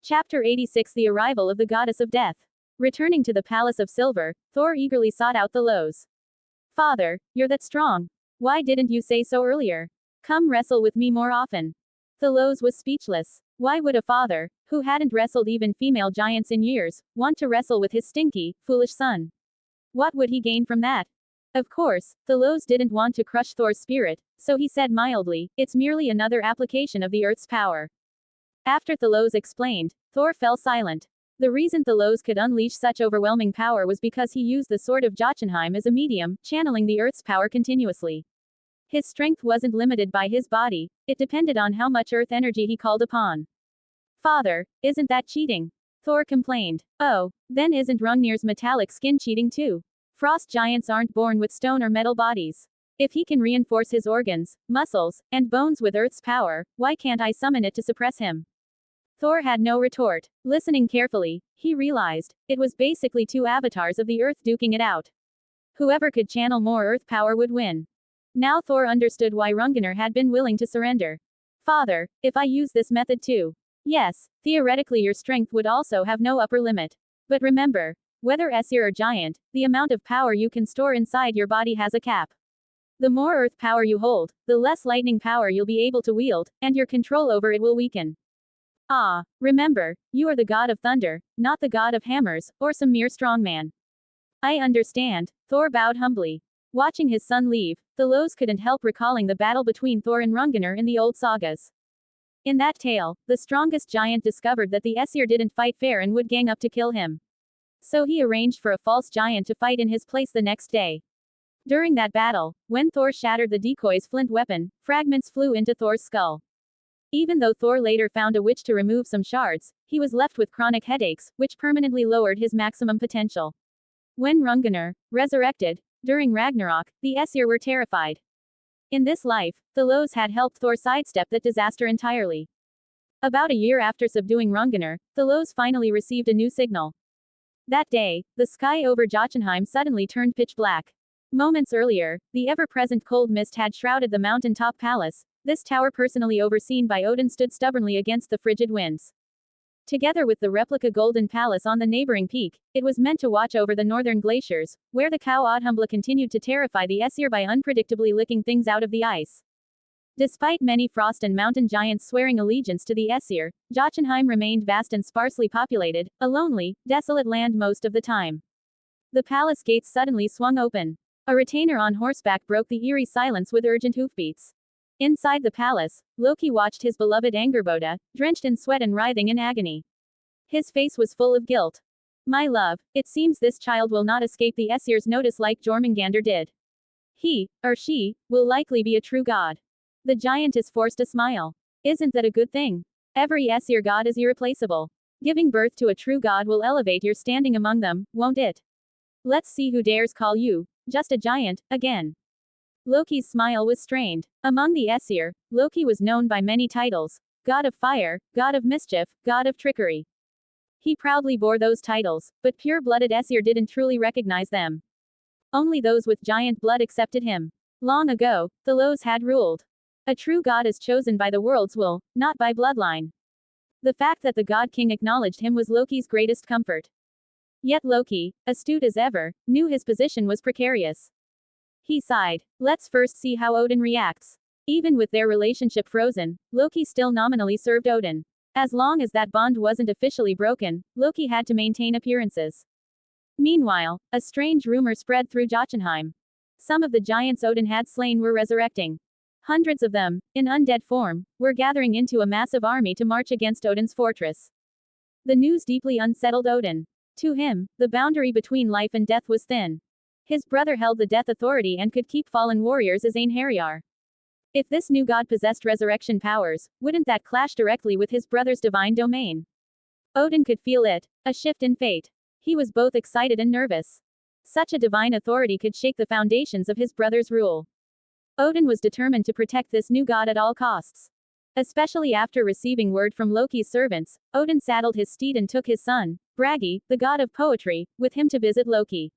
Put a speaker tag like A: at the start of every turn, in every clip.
A: Chapter 86 The Arrival of the Goddess of Death. Returning to the Palace of Silver, Thor eagerly sought out Thalos. Father, you're that strong. Why didn't you say so earlier? Come wrestle with me more often. Thalos was speechless. Why would a father, who hadn't wrestled even female giants in years, want to wrestle with his stinky, foolish son? What would he gain from that? Of course, Thalos didn't want to crush Thor's spirit, so he said mildly, it's merely another application of the Earth's power. After Thalos explained, Thor fell silent. The reason Thalos could unleash such overwhelming power was because he used the sword of Jotunheim as a medium, channeling the Earth's power continuously. His strength wasn't limited by his body, it depended on how much Earth energy he called upon. Father, isn't that cheating? Thor complained. Oh, then isn't Hrungnir's metallic skin cheating too? Frost giants aren't born with stone or metal bodies. If he can reinforce his organs, muscles, and bones with Earth's power, why can't I summon it to suppress him? Thor had no retort. Listening carefully, he realized, it was basically two avatars of the Earth duking it out. Whoever could channel more Earth power would win. Now Thor understood why Hrungnir had been willing to surrender. Father, if I use this method too. Yes, theoretically your strength would also have no upper limit. But remember, whether Aesir or giant, the amount of power you can store inside your body has a cap. The more Earth power you hold, the less lightning power you'll be able to wield, and your control over it will weaken. Ah, remember, you are the god of thunder, not the god of hammers, or some mere strongman. I understand, Thor bowed humbly. Watching his son leave, Thalos couldn't help recalling the battle between Thor and Hrungnir in the old sagas. In that tale, the strongest giant discovered that the Aesir didn't fight fair and would gang up to kill him. So he arranged for a false giant to fight in his place the next day. During that battle, when Thor shattered the decoy's flint weapon, fragments flew into Thor's skull. Even though Thor later found a witch to remove some shards, he was left with chronic headaches, which permanently lowered his maximum potential. When Hrungnir resurrected, during Ragnarok, the Aesir were terrified. In this life, Thalos had helped Thor sidestep that disaster entirely. About a year after subduing Hrungnir, Thalos finally received a new signal. That day, the sky over Jotunheim suddenly turned pitch black. Moments earlier, the ever-present cold mist had shrouded the mountaintop palace. This tower personally overseen by Odin stood stubbornly against the frigid winds. Together with the replica golden palace on the neighboring peak, it was meant to watch over the northern glaciers, where the cow Odhumbla continued to terrify the Aesir by unpredictably licking things out of the ice. Despite many frost and mountain giants swearing allegiance to the Aesir, Jotunheim remained vast and sparsely populated, a lonely, desolate land most of the time. The palace gates suddenly swung open. A retainer on horseback broke the eerie silence with urgent hoofbeats. Inside the palace, Loki watched his beloved Angerboda, drenched in sweat and writhing in agony. His face was full of guilt. My love, it seems this child will not escape the Aesir's notice like Jormungandr did. He, or she, will likely be a true god. The giantess forced a smile. Isn't that a good thing? Every Aesir god is irreplaceable. Giving birth to a true god will elevate your standing among them, won't it? Let's see who dares call you, just a giant, again. Loki's smile was strained. Among the Aesir, Loki was known by many titles: God of Fire, God of Mischief, God of Trickery. He proudly bore those titles, but pure-blooded Aesir didn't truly recognize them. Only those with giant blood accepted him. Long ago, Thalos had ruled. A true god is chosen by the world's will, not by bloodline. The fact that the god king acknowledged him was Loki's greatest comfort. Yet Loki, astute as ever, knew his position was precarious. He sighed. Let's first see how Odin reacts. Even with their relationship frozen, Loki still nominally served Odin. As long as that bond wasn't officially broken, Loki had to maintain appearances. Meanwhile, a strange rumor spread through Jotunheim. Some of the giants Odin had slain were resurrecting. Hundreds of them, in undead form, were gathering into a massive army to march against Odin's fortress. The news deeply unsettled Odin. To him, the boundary between life and death was thin. His brother held the death authority and could keep fallen warriors as Einherjar. If this new god possessed resurrection powers, wouldn't that clash directly with his brother's divine domain? Odin could feel it, a shift in fate. He was both excited and nervous. Such a divine authority could shake the foundations of his brother's rule. Odin was determined to protect this new god at all costs. Especially after receiving word from Loki's servants, Odin saddled his steed and took his son, Bragi, the god of poetry, with him to visit Loki.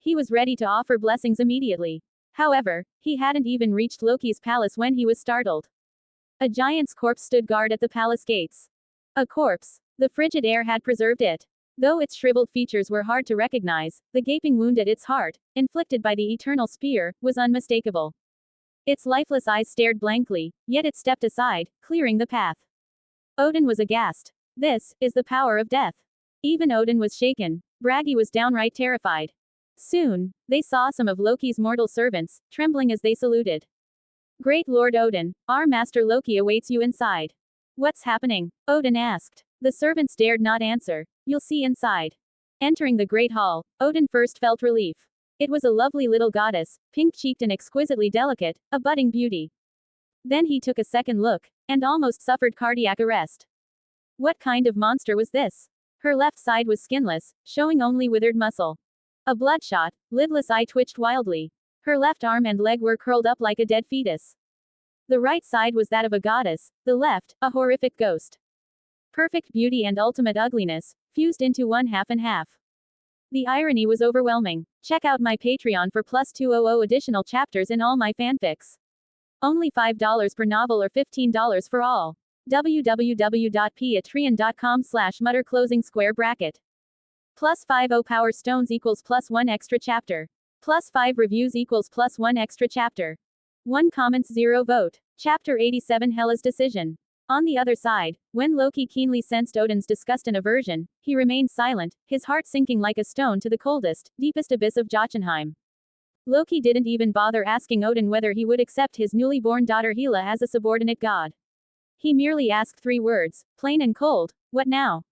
A: He was ready to offer blessings immediately. However, he hadn't even reached Loki's palace when he was startled. A giant's corpse stood guard at the palace gates. A corpse. The frigid air had preserved it. Though its shriveled features were hard to recognize, the gaping wound at its heart, inflicted by the eternal spear, was unmistakable. Its lifeless eyes stared blankly, yet it stepped aside, clearing the path. Odin was aghast. This is the power of death. Even Odin was shaken. Bragi was downright terrified. Soon, they saw some of Loki's mortal servants, trembling as they saluted. Great Lord Odin, our master Loki awaits you inside. What's happening? Odin asked. The servants dared not answer. You'll see inside. Entering the great hall, Odin first felt relief. It was a lovely little goddess, pink-cheeked and exquisitely delicate, a budding beauty. Then he took a second look, and almost suffered cardiac arrest. What kind of monster was this? Her left side was skinless, showing only withered muscle. A bloodshot, lidless eye twitched wildly. Her left arm and leg were curled up like a dead fetus. The right side was that of a goddess, the left, a horrific ghost. Perfect beauty and ultimate ugliness, fused into one half and half. The irony was overwhelming. Check out my Patreon for plus 200 additional chapters in all my fanfics. Only $5 per novel or $15 for all. www.patreon.com/mutter closing square bracket. Plus 50 power stones equals plus 1 extra chapter. Plus 5 reviews equals plus 1 extra chapter. 1 comments 0 vote. Chapter 87 Hela's decision. On the other side, when Loki keenly sensed Odin's disgust and aversion, he remained silent, his heart sinking like a stone to the coldest, deepest abyss of Jotunheim. Loki didn't even bother asking Odin whether he would accept his newly born daughter Hela as a subordinate god. He merely asked 3 words, plain and cold, what now?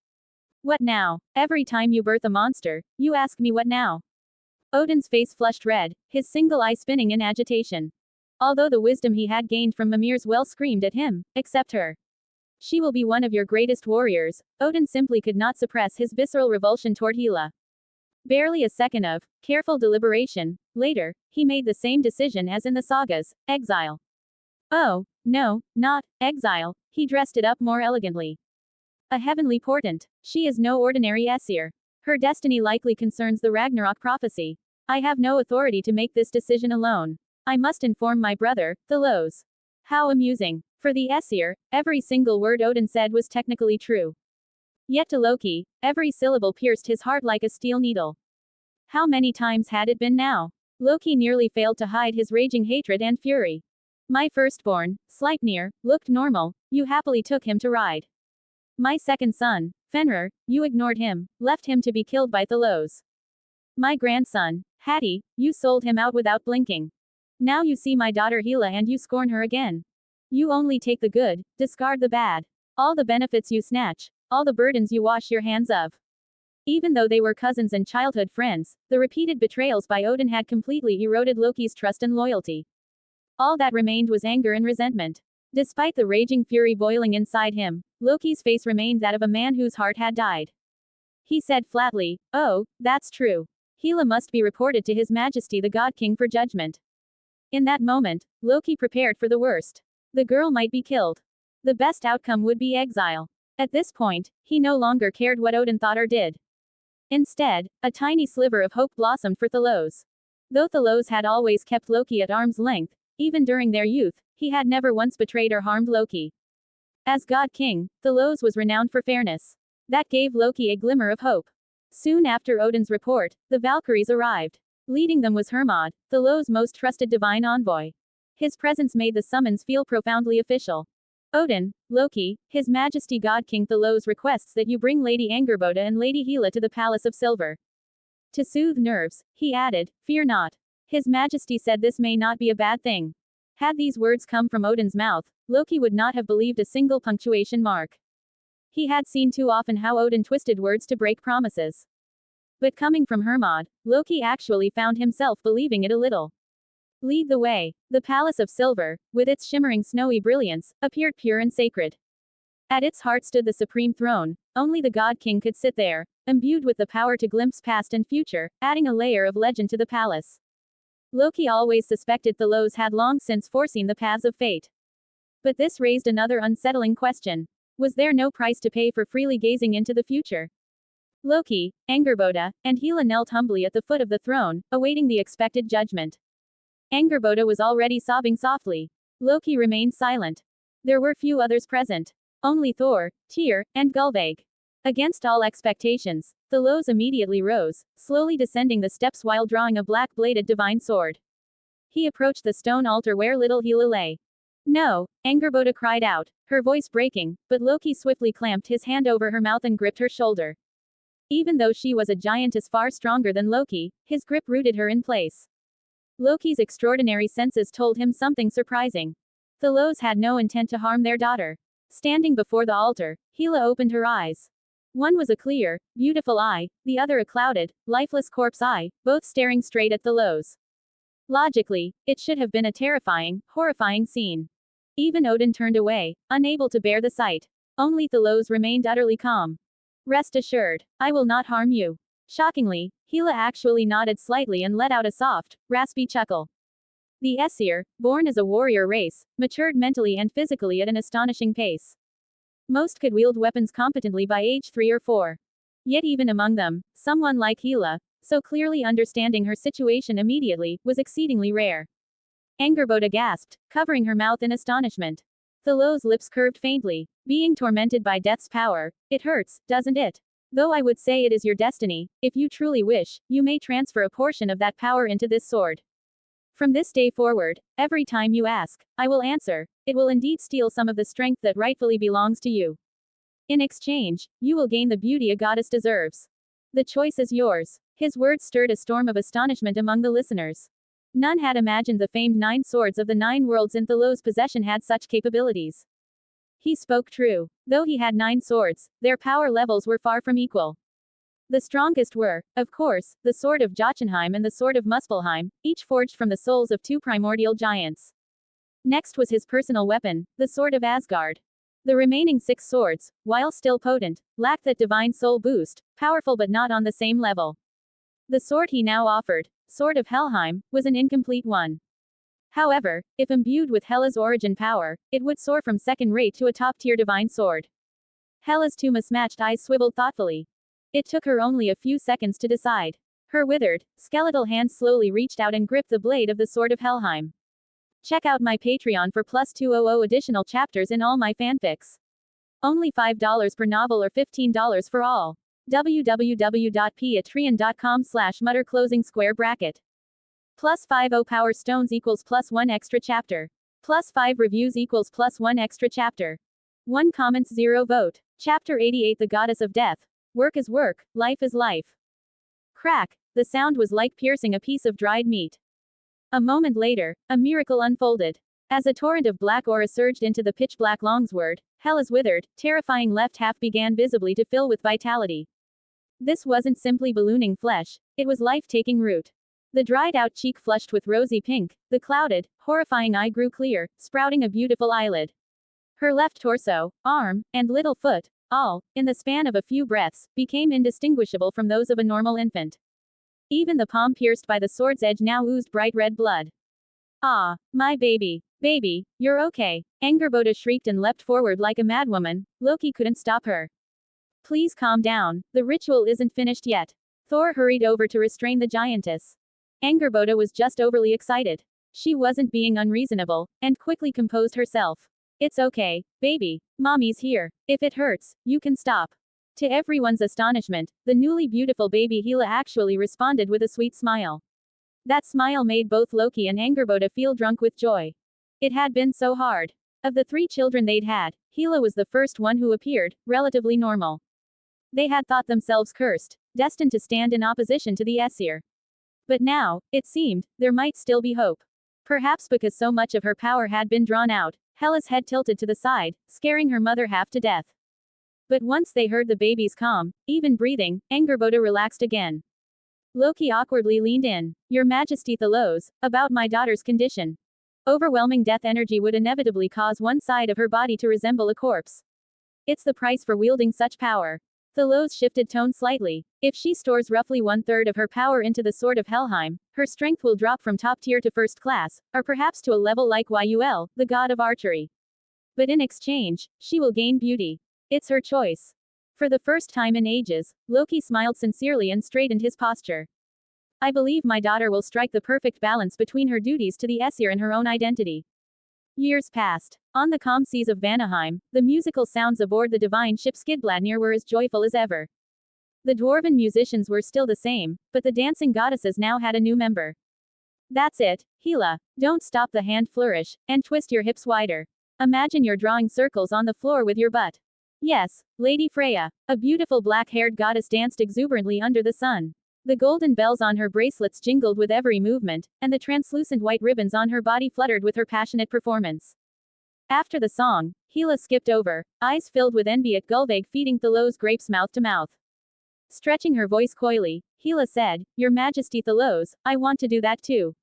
A: What now? Every time you birth a monster, you ask me what now? Odin's face flushed red, his single eye spinning in agitation. Although the wisdom he had gained from Mimir's well screamed at him, accept her. She will be one of your greatest warriors. Odin simply could not suppress his visceral revulsion toward Hela. Barely a second of careful deliberation later, he made the same decision as in the sagas, exile. Oh, no, not exile, he dressed it up more elegantly. A heavenly portent. She is no ordinary Aesir. Her destiny likely concerns the Ragnarok prophecy. I have no authority to make this decision alone. I must inform my brother, Thalos. How amusing. For the Aesir, every single word Odin said was technically true. Yet to Loki, every syllable pierced his heart like a steel needle. How many times had it been now? Loki nearly failed to hide his raging hatred and fury. My firstborn, Sleipnir, looked normal, you happily took him to ride. My second son, Fenrir, you ignored him, left him to be killed by Thalos. My grandson, Hati, you sold him out without blinking. Now you see my daughter Hela and you scorn her again. You only take the good, discard the bad. All the benefits you snatch, all the burdens you wash your hands of. Even though they were cousins and childhood friends, the repeated betrayals by Odin had completely eroded Loki's trust and loyalty. All that remained was anger and resentment. Despite the raging fury boiling inside him, Loki's face remained that of a man whose heart had died. He said flatly, "Oh, that's true. Hela must be reported to His Majesty the God King for judgment." In that moment, Loki prepared for the worst. The girl might be killed. The best outcome would be exile. At this point, he no longer cared what Odin thought or did. Instead, a tiny sliver of hope blossomed for Thalos. Though Thalos had always kept Loki at arm's length, even during their youth, he had never once betrayed or harmed Loki. As God King, Thalos was renowned for fairness. That gave Loki a glimmer of hope. Soon after Odin's report, the Valkyries arrived. Leading them was Hermod, Thalos' most trusted divine envoy. His presence made the summons feel profoundly official. Odin, Loki, His Majesty God King Thalos requests that you bring Lady Angerboda and Lady Hela to the Palace of Silver. To soothe nerves, he added, fear not. His Majesty said this may not be a bad thing. Had these words come from Odin's mouth, Loki would not have believed a single punctuation mark. He had seen too often how Odin twisted words to break promises. But coming from Hermod, Loki actually found himself believing it a little. Lead the way. The Palace of Silver, with its shimmering snowy brilliance, appeared pure and sacred. At its heart stood the supreme throne. Only the God King could sit there, imbued with the power to glimpse past and future, adding a layer of legend to the palace. Loki always suspected Thalos had long since foreseen the paths of fate. But this raised another unsettling question. Was there no price to pay for freely gazing into the future? Loki, Angerboda, and Hela knelt humbly at the foot of the throne, awaiting the expected judgment. Angerboda was already sobbing softly. Loki remained silent. There were few others present. Only Thor, Tyr, and Gulveig. Against all expectations, Thalos immediately rose, slowly descending the steps while drawing a black-bladed divine sword. He approached the stone altar where little Hela lay. No, Angerboda cried out, her voice breaking, but Loki swiftly clamped his hand over her mouth and gripped her shoulder. Even though she was a giantess far stronger than Loki, his grip rooted her in place. Loki's extraordinary senses told him something surprising. Thalos had no intent to harm their daughter. Standing before the altar, Hela opened her eyes. One was a clear, beautiful eye, the other a clouded, lifeless corpse eye, both staring straight at Thalos. Logically, it should have been a terrifying, horrifying scene. Even Odin turned away, unable to bear the sight. Only Thalos remained utterly calm. Rest assured, I will not harm you. Shockingly, Hela actually nodded slightly and let out a soft, raspy chuckle. The Aesir, born as a warrior race, matured mentally and physically at an astonishing pace. Most could wield weapons competently by age 3 or 4. Yet even among them, someone like Hela, so clearly understanding her situation immediately, was exceedingly rare. Angerboda gasped, covering her mouth in astonishment. Thalos' lips curved faintly. Being tormented by death's power, it hurts, doesn't it? Though I would say it is your destiny, if you truly wish, you may transfer a portion of that power into this sword. From this day forward, every time you ask, I will answer. It will indeed steal some of the strength that rightfully belongs to you. In exchange, you will gain the beauty a goddess deserves. The choice is yours. His words stirred a storm of astonishment among the listeners. None had imagined the famed 9 swords of the 9 worlds in Thalos' possession had such capabilities. He spoke true. Though he had 9 swords, their power levels were far from equal. The strongest were, of course, the sword of Jotunheim and the sword of Muspelheim, each forged from the souls of 2 primordial giants. Next was his personal weapon, the sword of Asgard. The remaining 6 swords, while still potent, lacked that divine soul boost, powerful but not on the same level. The sword he now offered, Sword of Helheim, was an incomplete one. However, if imbued with Hela's origin power, it would soar from second-rate to a top-tier divine sword. Hela's 2 mismatched eyes swiveled thoughtfully. It took her only a few seconds to decide. Her withered, skeletal hand slowly reached out and gripped the blade of the Sword of Helheim. Check out my Patreon for plus 200 additional chapters in all my fanfics. Only $5 per novel or $15 for all. www.patreon.com/mutter closing square bracket. Plus 50 power stones equals plus 1 extra chapter. Plus 5 reviews equals plus 1 extra chapter. 1 comments 0 vote. Chapter 88 The Goddess of Death. Work is work, life is life. Crack, the sound was like piercing a piece of dried meat. A moment later, a miracle unfolded. As a torrent of black aura surged into the pitch-black longsword, Hela's withered, terrifying left half began visibly to fill with vitality. This wasn't simply ballooning flesh, it was life-taking root. The dried-out cheek flushed with rosy pink, the clouded, horrifying eye grew clear, sprouting a beautiful eyelid. Her left torso, arm, and little foot, all, in the span of a few breaths, became indistinguishable from those of a normal infant. Even the palm pierced by the sword's edge now oozed bright red blood. Ah, my baby. Baby, you're okay. Angerboda shrieked and leapt forward like a madwoman. Loki couldn't stop her. Please calm down, the ritual isn't finished yet. Thor hurried over to restrain the giantess. Angerboda was just overly excited. She wasn't being unreasonable, and quickly composed herself. It's okay, baby. Mommy's here. If it hurts, you can stop. To everyone's astonishment, the newly beautiful baby Hela actually responded with a sweet smile. That smile made both Loki and Angerboda feel drunk with joy. It had been so hard. Of the 3 children they'd had, Hela was the first one who appeared relatively normal. They had thought themselves cursed, destined to stand in opposition to the Aesir. But now, it seemed, there might still be hope. Perhaps because so much of her power had been drawn out, Hela's head tilted to the side, scaring her mother half to death. But once they heard the baby's calm, even breathing, Angerboda relaxed again. Loki awkwardly leaned in. Your Majesty Thalos, about my daughter's condition. Overwhelming death energy would inevitably cause one side of her body to resemble a corpse. It's the price for wielding such power. Thalos shifted tone slightly. If she stores roughly 1/3 of her power into the Sword of Helheim, her strength will drop from top tier to first class, or perhaps to a level like Yul, the god of archery. But in exchange, she will gain beauty. It's her choice. For the first time in ages, Loki smiled sincerely and straightened his posture. I believe my daughter will strike the perfect balance between her duties to the Aesir and her own identity. Years passed. On the calm seas of Vanaheim, the musical sounds aboard the divine ship Skidbladnir were as joyful as ever. The dwarven musicians were still the same, but the dancing goddesses now had a new member. That's it, Hela. Don't stop the hand flourish, and twist your hips wider. Imagine you're drawing circles on the floor with your butt. Yes, Lady Freya, a beautiful black-haired goddess danced exuberantly under the sun. The golden bells on her bracelets jingled with every movement, and the translucent white ribbons on her body fluttered with her passionate performance. After the song, Hela skipped over, eyes filled with envy at Gulveig feeding Thalos grapes mouth to mouth. Stretching her voice coyly, Hela said, "Your Majesty Thalos, I want to do that too."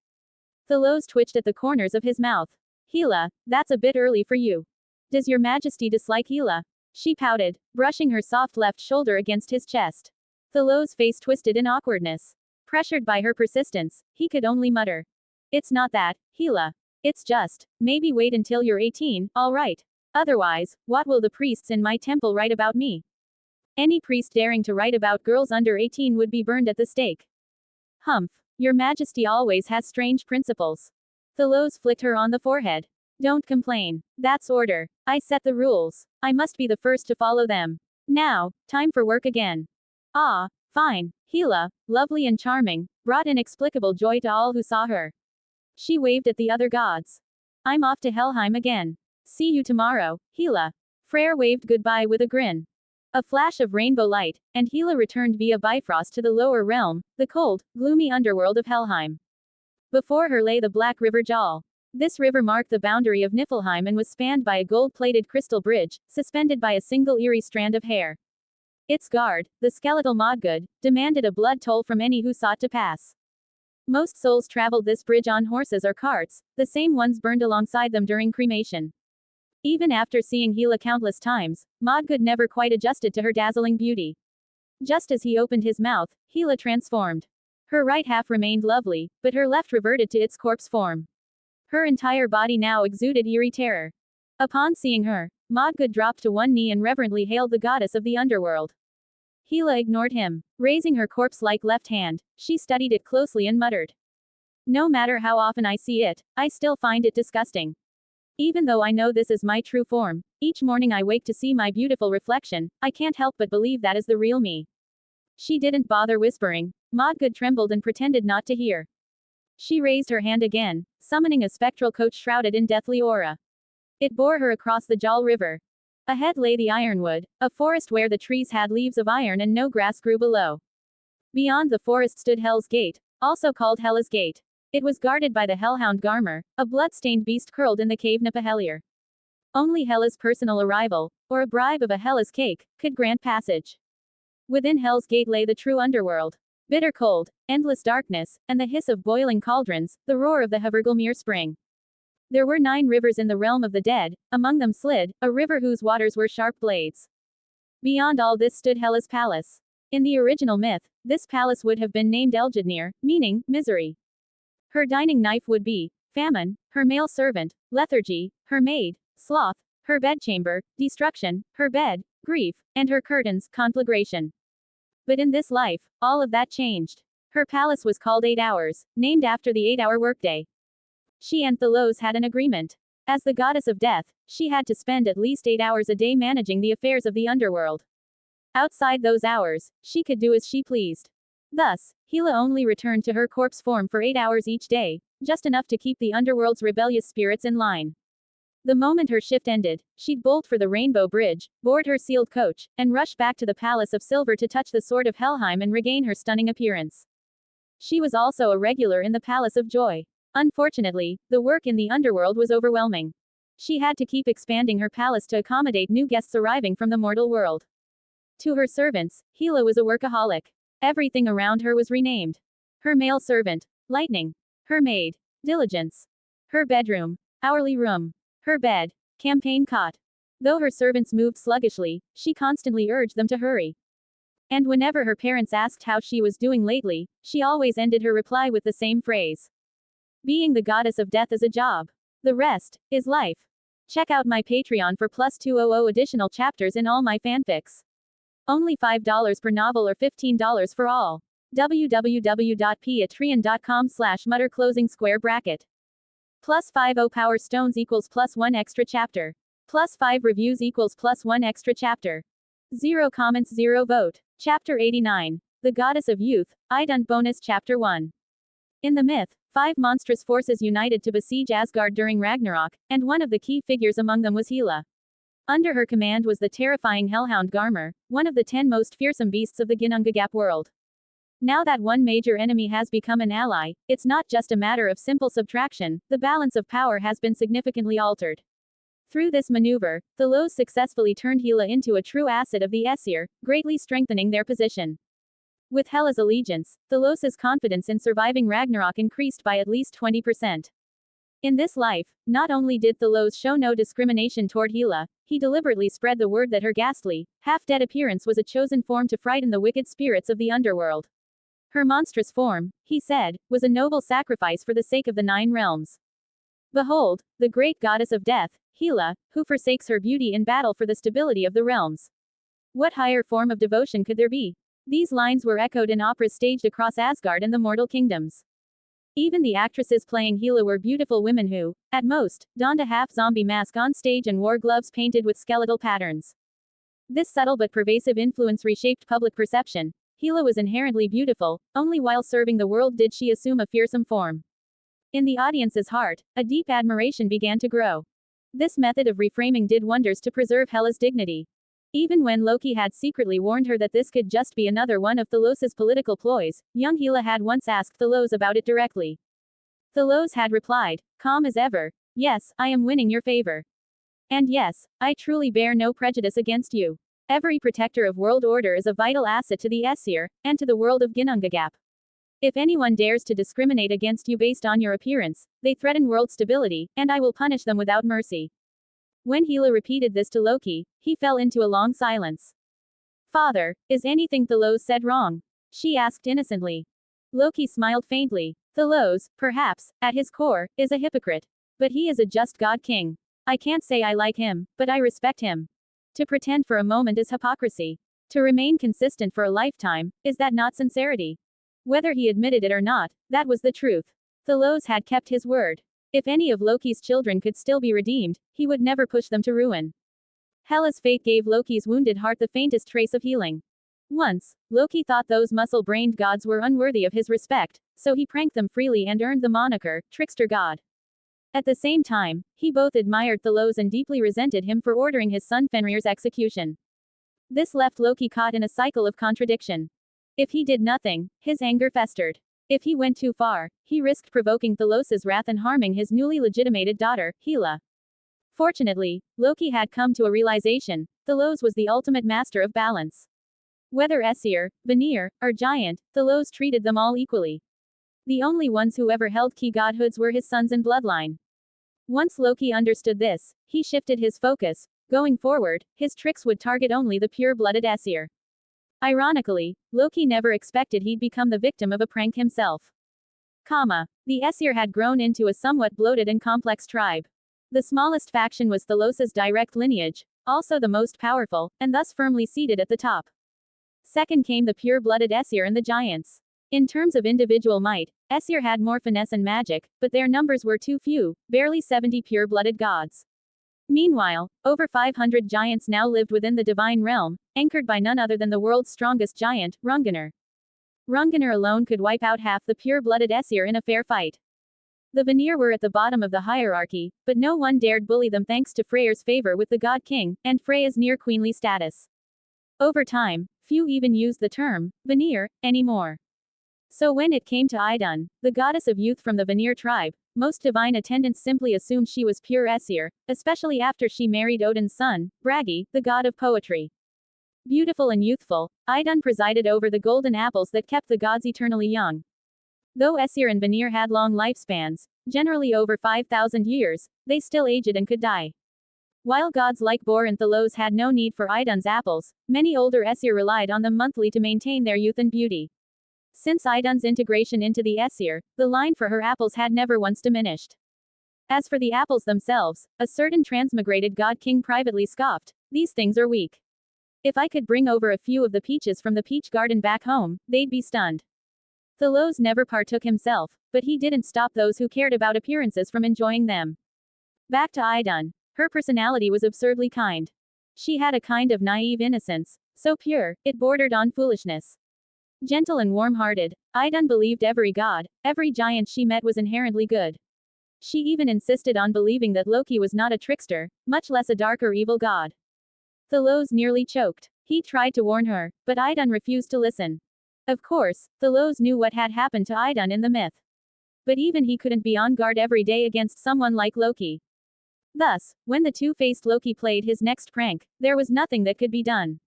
A: Thalos twitched at the corners of his mouth. "Hela, that's a bit early for you. Does your Majesty dislike Hela?" She pouted, brushing her soft left shoulder against his chest. Thalos' face twisted in awkwardness. Pressured by her persistence, he could only mutter. "It's not that, Hela. It's just, maybe wait until you're 18, alright. Otherwise, what will the priests in my temple write about me? Any priest daring to write about girls under 18 would be burned at the stake." "Humph. Your Majesty always has strange principles." Thalos flicked her on the forehead. "Don't complain. That's order. I set the rules. I must be the first to follow them. Now, time for work again." "Ah, fine." Hela, lovely and charming, brought inexplicable joy to all who saw her. She waved at the other gods. "I'm off to Helheim again. See you tomorrow, Hela." Freyr waved goodbye with a grin. A flash of rainbow light, and Hela returned via Bifrost to the lower realm, the cold, gloomy underworld of Helheim. Before her lay the Black River Jal. This river marked the boundary of Niflheim and was spanned by a gold-plated crystal bridge, suspended by a single eerie strand of hair. Its guard, the skeletal Modgud, demanded a blood toll from any who sought to pass. Most souls traveled this bridge on horses or carts, the same ones burned alongside them during cremation. Even after seeing Hela countless times, Modgud never quite adjusted to her dazzling beauty. Just as he opened his mouth, Hela transformed. Her right half remained lovely, but her left reverted to its corpse form. Her entire body now exuded eerie terror. Upon seeing her, Modgud dropped to one knee and reverently hailed the goddess of the underworld. Hela ignored him. Raising her corpse-like left hand, she studied it closely and muttered. "No matter how often I see it, I still find it disgusting. Even though I know this is my true form, each morning I wake to see my beautiful reflection, I can't help but believe that is the real me." She didn't bother whispering. Modgud trembled and pretended not to hear. She raised her hand again, summoning a spectral coach shrouded in deathly aura. It bore her across the Jal River. Ahead lay the Ironwood, a forest where the trees had leaves of iron and no grass grew below. Beyond the forest stood Hel's Gate, also called Hela's Gate. It was guarded by the Hellhound Garmr, a blood-stained beast curled in the cave Nipahelier. Only Hela's personal arrival, or a bribe of a Hela's cake, could grant passage. Within Hell's Gate lay the true underworld. Bitter cold, endless darkness, and the hiss of boiling cauldrons, the roar of the Havergalmere spring. There were 9 rivers in the realm of the dead, among them Slid, a river whose waters were sharp blades. Beyond all this stood Hela's palace. In the original myth, this palace would have been named Eljidnir, meaning, misery. Her dining knife would be famine, her male servant, lethargy, her maid, sloth, her bedchamber, destruction, her bed, grief, and her curtains, conflagration. But in this life, all of that changed. Her palace was called 8 Hours, named after the 8-hour workday. She and Thalos had an agreement. As the goddess of death, she had to spend at least 8 hours a day managing the affairs of the underworld. Outside those hours, she could do as she pleased. Thus, Hela only returned to her corpse form for 8 hours each day, just enough to keep the underworld's rebellious spirits in line. The moment her shift ended, she'd bolt for the Rainbow Bridge, board her sealed coach, and rush back to the Palace of Silver to touch the sword of Helheim and regain her stunning appearance. She was also a regular in the Palace of Joy. Unfortunately, the work in the underworld was overwhelming. She had to keep expanding her palace to accommodate new guests arriving from the mortal world. To her servants, Hela was a workaholic. Everything around her was renamed. Her male servant, Lightning. Her maid, Diligence. Her bedroom, Hourly Room. Her bed, Campaign Cot. Though her servants moved sluggishly, she constantly urged them to hurry. And whenever her parents asked how she was doing lately, she always ended her reply with the same phrase. Being the goddess of death is a job. The rest is life. Check out my Patreon for plus 200 additional chapters in all my fanfics. Only $5 per novel or $15 for all. www.patreon.com/mutter. Plus 5 O power stones equals plus 1 extra chapter. Plus 5 reviews equals plus 1 extra chapter. 0 comments 0 vote. Chapter 89. The Goddess of Youth, Idun bonus chapter 1. In the myth, 5 monstrous forces united to besiege Asgard during Ragnarok, and one of the key figures among them was Hela. Under her command was the terrifying hellhound Garmr, one of the 10 most fearsome beasts of the Ginnungagap world. Now that one major enemy has become an ally, it's not just a matter of simple subtraction, the balance of power has been significantly altered. Through this maneuver, Thalos successfully turned Hela into a true asset of the Aesir, greatly strengthening their position. With Hela's allegiance, Thalos' confidence in surviving Ragnarok increased by at least 20%. In this life, not only did Thalos show no discrimination toward Hela, he deliberately spread the word that her ghastly, half-dead appearance was a chosen form to frighten the wicked spirits of the underworld. Her monstrous form, he said, was a noble sacrifice for the sake of the 9 realms. Behold, the great goddess of death, Hela, who forsakes her beauty in battle for the stability of the realms. What higher form of devotion could there be? These lines were echoed in operas staged across Asgard and the mortal kingdoms. Even the actresses playing Hela were beautiful women who, at most, donned a half-zombie mask on stage and wore gloves painted with skeletal patterns. This subtle but pervasive influence reshaped public perception. Hela was inherently beautiful, only while serving the world did she assume a fearsome form. In the audience's heart, a deep admiration began to grow. This method of reframing did wonders to preserve Hela's dignity. Even when Loki had secretly warned her that this could just be another one of Thalos' political ploys, young Hela had once asked Thalos about it directly. Thalos had replied, calm as ever, yes, I am winning your favor. And yes, I truly bear no prejudice against you. Every protector of world order is a vital asset to the Aesir, and to the world of Ginnungagap. If anyone dares to discriminate against you based on your appearance, they threaten world stability, and I will punish them without mercy. When Hela repeated this to Loki, he fell into a long silence. Father, is anything Thalos said wrong? She asked innocently. Loki smiled faintly. Thalos, perhaps, at his core, is a hypocrite. But he is a just god king. I can't say I like him, but I respect him. To pretend for a moment is hypocrisy. To remain consistent for a lifetime, is that not sincerity? Whether he admitted it or not, that was the truth. Thalos had kept his word. If any of Loki's children could still be redeemed, he would never push them to ruin. Hela's fate gave Loki's wounded heart the faintest trace of healing. Once, Loki thought those muscle-brained gods were unworthy of his respect, so he pranked them freely and earned the moniker, trickster god. At the same time, he both admired Thalos and deeply resented him for ordering his son Fenrir's execution. This left Loki caught in a cycle of contradiction. If he did nothing, his anger festered. If he went too far, he risked provoking Thalos' wrath and harming his newly legitimated daughter, Hela. Fortunately, Loki had come to a realization: Thalos was the ultimate master of balance. Whether Aesir, Vanir, or Giant, Thalos treated them all equally. The only ones who ever held key godhoods were his sons and bloodline. Once Loki understood this, he shifted his focus. Going forward, his tricks would target only the pure-blooded Aesir. Ironically, Loki never expected he'd become the victim of a prank himself. The Aesir had grown into a somewhat bloated and complex tribe. The smallest faction was Thalos' direct lineage, also the most powerful, and thus firmly seated at the top. Second came the pure-blooded Aesir and the Giants. In terms of individual might, Aesir had more finesse and magic, but their numbers were too few, barely 70 pure-blooded gods. Meanwhile, over 500 giants now lived within the divine realm, anchored by none other than the world's strongest giant, Hrungnir. Hrungnir alone could wipe out half the pure-blooded Aesir in a fair fight. The Vanir were at the bottom of the hierarchy, but no one dared bully them thanks to Freyer's favor with the god king, and Freya's near-queenly status. Over time, few even used the term Vanir anymore. So when it came to Idun, the goddess of youth from the Vanir tribe, most divine attendants simply assumed she was pure Aesir, especially after she married Odin's son, Bragi, the god of poetry. Beautiful and youthful, Idun presided over the golden apples that kept the gods eternally young. Though Aesir and Vanir had long lifespans, generally over 5,000 years, they still aged and could die. While gods like Bor and Thalos had no need for Idun's apples, many older Aesir relied on them monthly to maintain their youth and beauty. Since Idun's integration into the Aesir, the line for her apples had never once diminished. As for the apples themselves, a certain transmigrated god king privately scoffed, "These things are weak. If I could bring over a few of the peaches from the peach garden back home, they'd be stunned." Thalos never partook himself, but he didn't stop those who cared about appearances from enjoying them. Back to Idun. Her personality was absurdly kind. She had a kind of naive innocence, so pure, it bordered on foolishness. Gentle and warm-hearted, Idun believed every god, every giant she met was inherently good. She even insisted on believing that Loki was not a trickster, much less a dark or evil god. Thalos nearly choked. He tried to warn her, but Idun refused to listen. Of course, Thalos knew what had happened to Idun in the myth. But even he couldn't be on guard every day against someone like Loki. Thus, when the two-faced Loki played his next prank, there was nothing that could be done.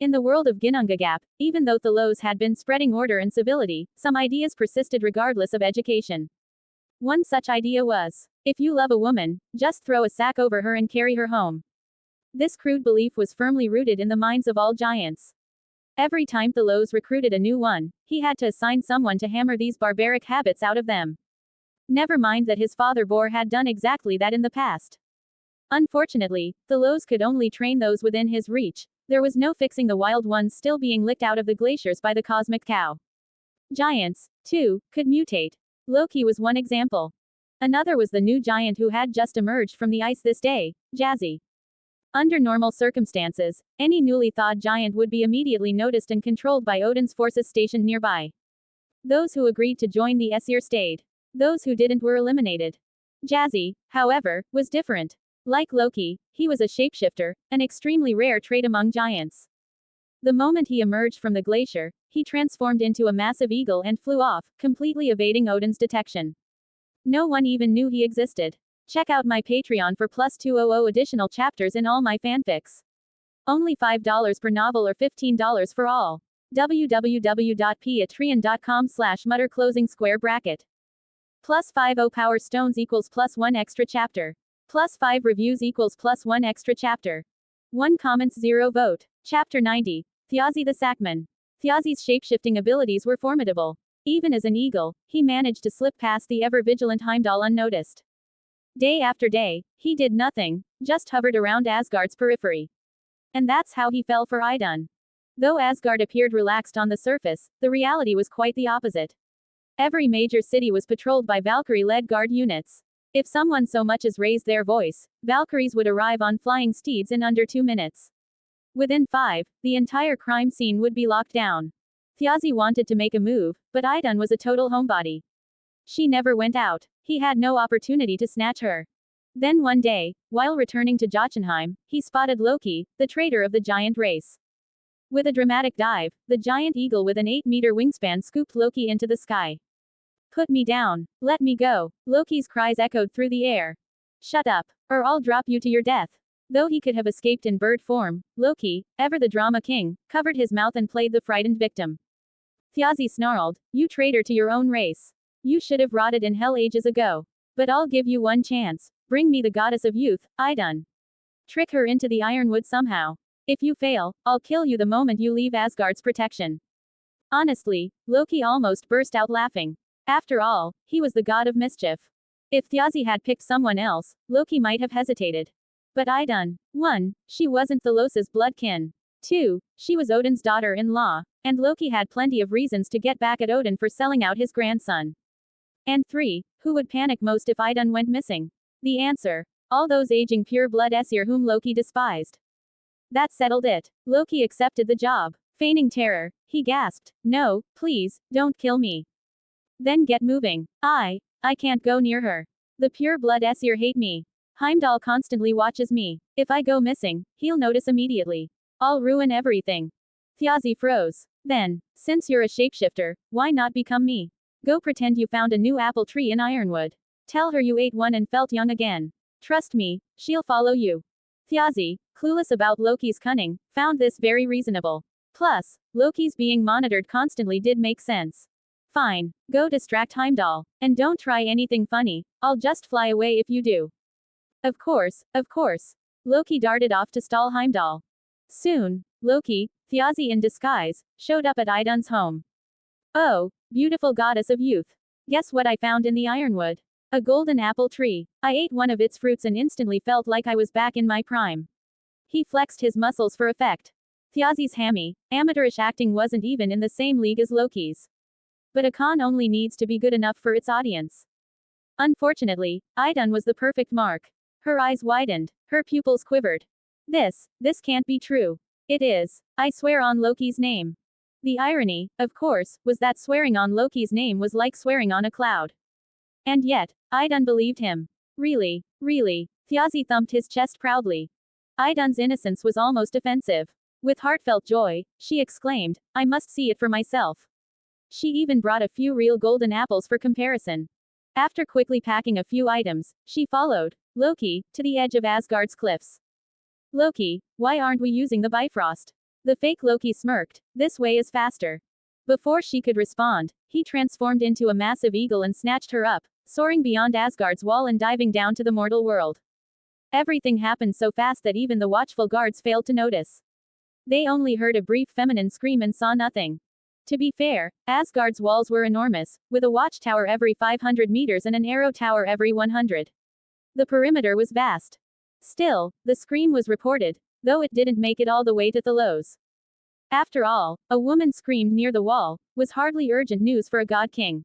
A: In the world of Ginnungagap, even though Thalos had been spreading order and civility, some ideas persisted regardless of education. One such idea was, if you love a woman, just throw a sack over her and carry her home. This crude belief was firmly rooted in the minds of all giants. Every time Thalos recruited a new one, he had to assign someone to hammer these barbaric habits out of them. Never mind that his father Bor had done exactly that in the past. Unfortunately, Thalos could only train those within his reach. There was no fixing the wild ones still being licked out of the glaciers by the cosmic cow. Giants, too, could mutate. Loki was one example. Another was the new giant who had just emerged from the ice this day, Jazzy. Under normal circumstances, any newly thawed giant would be immediately noticed and controlled by Odin's forces stationed nearby. Those who agreed to join the Aesir stayed. Those who didn't were eliminated. Jazzy, however, was different. Like Loki, he was a shapeshifter, an extremely rare trait among giants. The moment he emerged from the glacier, he transformed into a massive eagle and flew off, completely evading Odin's detection. No one even knew he existed. Check out my Patreon for plus 200 additional chapters in all my fanfics. Only $5 per novel or $15 for all. www.patreon.com/mutter closing square bracket. Plus 50 power stones equals plus 1 extra chapter. Plus 5 reviews equals plus 1 extra chapter. 1 comments 0 vote. Chapter 90. Thjazi the Sackman. Thjazi's shapeshifting abilities were formidable. Even as an eagle, he managed to slip past the ever-vigilant Heimdall unnoticed. Day after day, he did nothing, just hovered around Asgard's periphery. And that's how he fell for Idun. Though Asgard appeared relaxed on the surface, the reality was quite the opposite. Every major city was patrolled by Valkyrie-led guard units. If someone so much as raised their voice, Valkyries would arrive on flying steeds in under 2 minutes. Within 5, the entire crime scene would be locked down. Thjazi wanted to make a move, but Idun was a total homebody. She never went out. He had no opportunity to snatch her. Then one day, while returning to Jotunheim, he spotted Loki, the traitor of the giant race. With a dramatic dive, the giant eagle with an 8-meter wingspan scooped Loki into the sky. Put me down. Let me go. Loki's cries echoed through the air. Shut up, or I'll drop you to your death. Though he could have escaped in bird form, Loki, ever the drama king, covered his mouth and played the frightened victim. Thjazi snarled, "You traitor to your own race. You should have rotted in hell ages ago. But I'll give you one chance. Bring me the goddess of youth, Idun. Trick her into the ironwood somehow. If you fail, I'll kill you the moment you leave Asgard's protection." Honestly, Loki almost burst out laughing. After all, he was the god of mischief. If Thjazi had picked someone else, Loki might have hesitated. But Idun, 1, she wasn't Thalos's blood kin. 2, she was Odin's daughter-in-law, and Loki had plenty of reasons to get back at Odin for selling out his grandson. And 3, who would panic most if Idun went missing? The answer: all those aging pure-blood Aesir whom Loki despised. That settled it. Loki accepted the job. Feigning terror, he gasped, "No, please, don't kill me." Then get moving. I can't go near her. The pure-blood Aesir hate me. Heimdall constantly watches me. If I go missing, he'll notice immediately. I'll ruin everything. Thjazi froze. Then, since you're a shapeshifter, why not become me? Go pretend you found a new apple tree in Ironwood. Tell her you ate one and felt young again. Trust me, she'll follow you. Thjazi, clueless about Loki's cunning, found this very reasonable. Plus, Loki's being monitored constantly did make sense. Fine, go distract Heimdall. And don't try anything funny, I'll just fly away if you do. Of course, of course. Loki darted off to stall Heimdall. Soon, Loki, Thjazi in disguise, showed up at Idun's home. "Oh, beautiful goddess of youth. Guess what I found in the Ironwood? A golden apple tree. I ate one of its fruits and instantly felt like I was back in my prime." He flexed his muscles for effect. Thjazi's hammy, amateurish acting wasn't even in the same league as Loki's. But a con only needs to be good enough for its audience. Unfortunately, Idun was the perfect mark. Her eyes widened. Her pupils quivered. This can't be true. It is. I swear on Loki's name. The irony, of course, was that swearing on Loki's name was like swearing on a cloud. And yet, Idun believed him. Really, really. Thjazi thumped his chest proudly. Idun's innocence was almost offensive. With heartfelt joy, she exclaimed, I must see it for myself. She even brought a few real golden apples for comparison. After quickly packing a few items, she followed Loki to the edge of Asgard's cliffs. Loki, why aren't we using the Bifrost? The fake Loki smirked. This way is faster. Before she could respond, he transformed into a massive eagle and snatched her up, soaring beyond Asgard's wall and diving down to the mortal world. Everything happened so fast that even the watchful guards failed to notice. They only heard a brief feminine scream and saw nothing. To be fair, Asgard's walls were enormous, with a watchtower every 500 meters and an arrow tower every 100. The perimeter was vast. Still, the scream was reported, though it didn't make it all the way to Thalos. After all, a woman screamed near the wall, was hardly urgent news for a god king.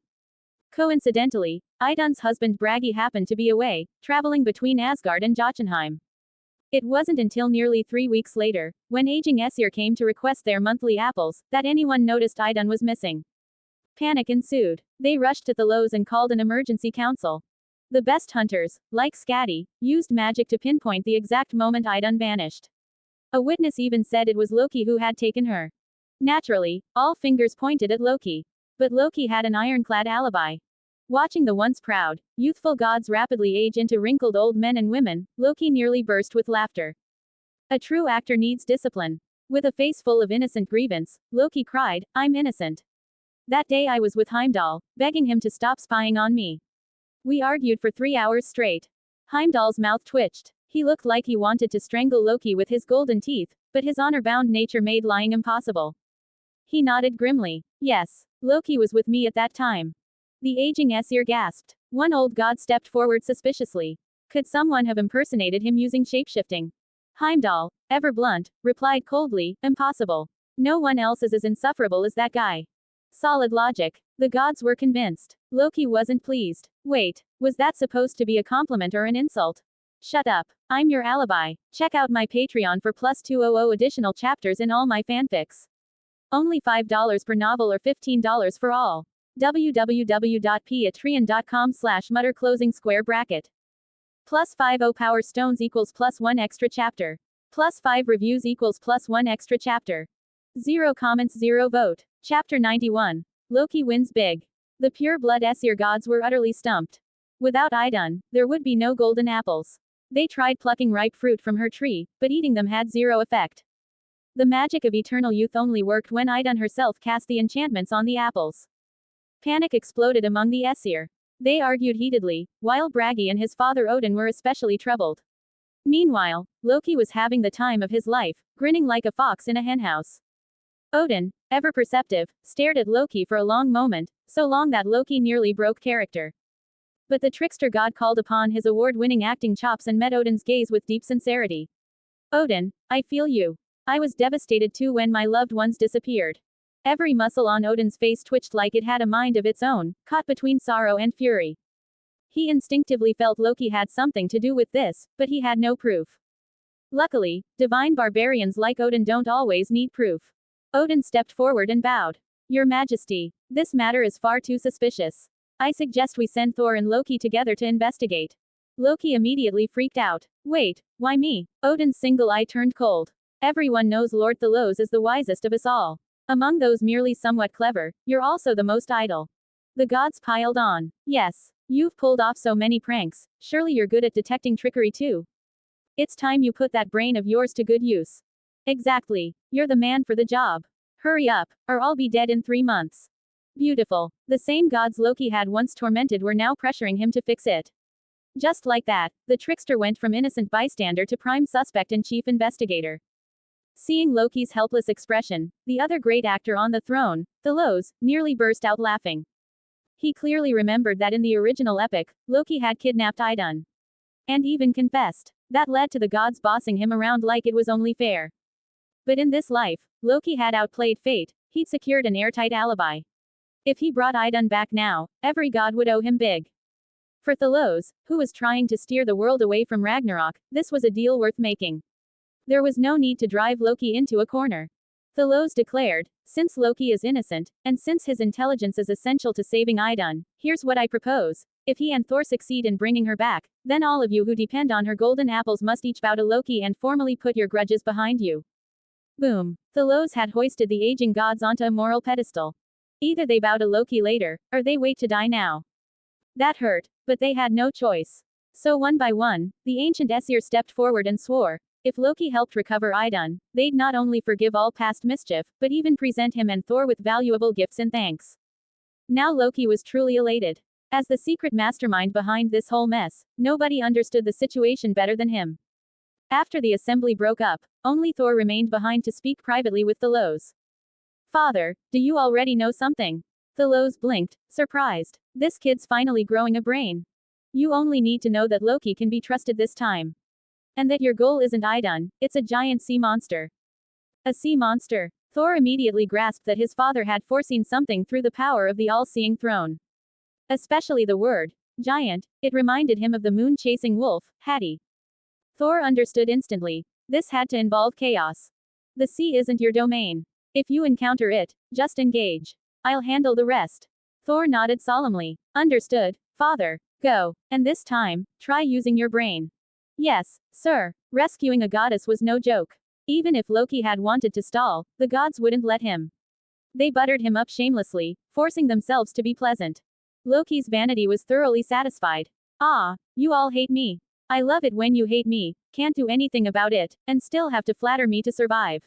A: Coincidentally, Idun's husband Bragi happened to be away, traveling between Asgard and Jotunheim. It wasn't until nearly 3 weeks later, when aging Aesir came to request their monthly apples, that anyone noticed Idun was missing. Panic ensued. They rushed to Thalos and called an emergency council. The best hunters, like Skadi, used magic to pinpoint the exact moment Idun vanished. A witness even said it was Loki who had taken her. Naturally, all fingers pointed at Loki. But Loki had an ironclad alibi. Watching the once proud, youthful gods rapidly age into wrinkled old men and women, Loki nearly burst with laughter. A true actor needs discipline. With a face full of innocent grievance, Loki cried, I'm innocent. That day I was with Heimdall, begging him to stop spying on me. We argued for 3 hours straight. Heimdall's mouth twitched. He looked like he wanted to strangle Loki with his golden teeth, but his honor-bound nature made lying impossible. He nodded grimly. Yes, Loki was with me at that time. The aging Aesir gasped. One old god stepped forward suspiciously. Could someone have impersonated him using shapeshifting? Heimdall, ever blunt, replied coldly, impossible. No one else is as insufferable as that guy. Solid logic. The gods were convinced. Loki wasn't pleased. Wait, was that supposed to be a compliment or an insult? Shut up. I'm your alibi. Check out my Patreon for plus 200 additional chapters in all my fanfics. Only $5 per novel or $15 for all. www.patreon.com/mutter closing square bracket. Plus 50 power stones equals plus 1 extra chapter. Plus 5 reviews equals plus 1 extra chapter. 0 comments 0 vote. Chapter 91. Loki wins big. The pure blood Aesir gods were utterly stumped. Without Idun, there would be no golden apples. They tried plucking ripe fruit from her tree, but eating them had zero effect. The magic of eternal youth only worked when Idun herself cast the enchantments on the apples. Panic exploded among the Aesir. They argued heatedly, while Bragi and his father Odin were especially troubled. Meanwhile, Loki was having the time of his life, grinning like a fox in a henhouse. Odin, ever perceptive, stared at Loki for a long moment, so long that Loki nearly broke character. But the trickster god called upon his award-winning acting chops and met Odin's gaze with deep sincerity. Odin, I feel you. I was devastated too when my loved ones disappeared. Every muscle on Odin's face twitched like it had a mind of its own, caught between sorrow and fury. He instinctively felt Loki had something to do with this, but he had no proof. Luckily, divine barbarians like Odin don't always need proof. Odin stepped forward and bowed. Your Majesty, this matter is far too suspicious. I suggest we send Thor and Loki together to investigate. Loki immediately freaked out. Wait, why me? Odin's single eye turned cold. Everyone knows Lord Thalos is the wisest of us all. Among those merely somewhat clever, you're also the most idle. The gods piled on. Yes, you've pulled off so many pranks, surely you're good at detecting trickery too. It's time you put that brain of yours to good use. Exactly, you're the man for the job. Hurry up, or I'll be dead in 3 months. Beautiful. The same gods Loki had once tormented were now pressuring him to fix it. Just like that, the trickster went from innocent bystander to prime suspect and chief investigator. Seeing Loki's helpless expression, the other great actor on the throne, Thalos, nearly burst out laughing. He clearly remembered that in the original epic, Loki had kidnapped Idun. And even confessed. That led to the gods bossing him around like it was only fair. But in this life, Loki had outplayed fate, he'd secured an airtight alibi. If he brought Idun back now, every god would owe him big. For Thalos, who was trying to steer the world away from Ragnarok, this was a deal worth making. There was no need to drive Loki into a corner. Thalos declared, since Loki is innocent, and since his intelligence is essential to saving Idun, here's what I propose. If he and Thor succeed in bringing her back, then all of you who depend on her golden apples must each bow to Loki and formally put your grudges behind you. Boom. Thalos had hoisted the aging gods onto a moral pedestal. Either they bow to Loki later, or they wait to die now. That hurt, but they had no choice. So one by one, the ancient Aesir stepped forward and swore, if Loki helped recover Idun, they'd not only forgive all past mischief, but even present him and Thor with valuable gifts in thanks. Now Loki was truly elated. As the secret mastermind behind this whole mess, nobody understood the situation better than him. After the assembly broke up, only Thor remained behind to speak privately with Thalos. Father, do you already know something? Thalos blinked, surprised. This kid's finally growing a brain. You only need to know that Loki can be trusted this time. And that your goal isn't Idun, it's a giant sea monster. A sea monster? Thor immediately grasped that his father had foreseen something through the power of the all-seeing throne. Especially the word, giant, it reminded him of the moon-chasing wolf, Hati. Thor understood instantly. This had to involve chaos. The sea isn't your domain. If you encounter it, just engage. I'll handle the rest. Thor nodded solemnly. Understood, father. Go. And this time, try using your brain. Yes, sir. Rescuing a goddess was no joke. Even if Loki had wanted to stall, the gods wouldn't let him. They buttered him up shamelessly, forcing themselves to be pleasant. Loki's vanity was thoroughly satisfied. Ah, you all hate me. I love it when you hate me, can't do anything about it, and still have to flatter me to survive.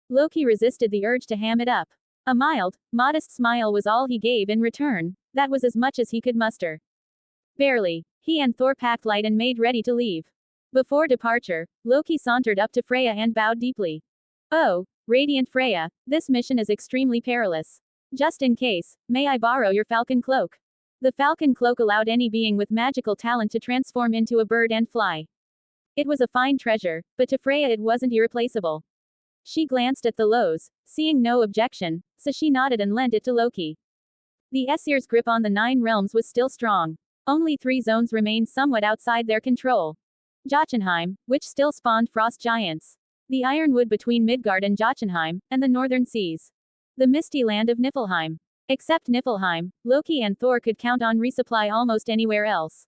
A: Loki resisted the urge to ham it up. A mild, modest smile was all he gave in return. That was as much as he could muster. Barely. He and Thor packed light and made ready to leave. Before departure, Loki sauntered up to Freya and bowed deeply. Oh, radiant Freya, this mission is extremely perilous. Just in case, may I borrow your falcon cloak? The falcon cloak allowed any being with magical talent to transform into a bird and fly. It was a fine treasure, but to Freya it wasn't irreplaceable. She glanced at Thalos, seeing no objection, so she nodded and lent it to Loki. The Aesir's grip on the 9 realms was still strong. Only 3 zones remained somewhat outside their control. Jotunheim, which still spawned frost giants. The ironwood between Midgard and Jotunheim, and the northern seas. The misty land of Niflheim. Except Niflheim, Loki and Thor could count on resupply almost anywhere else.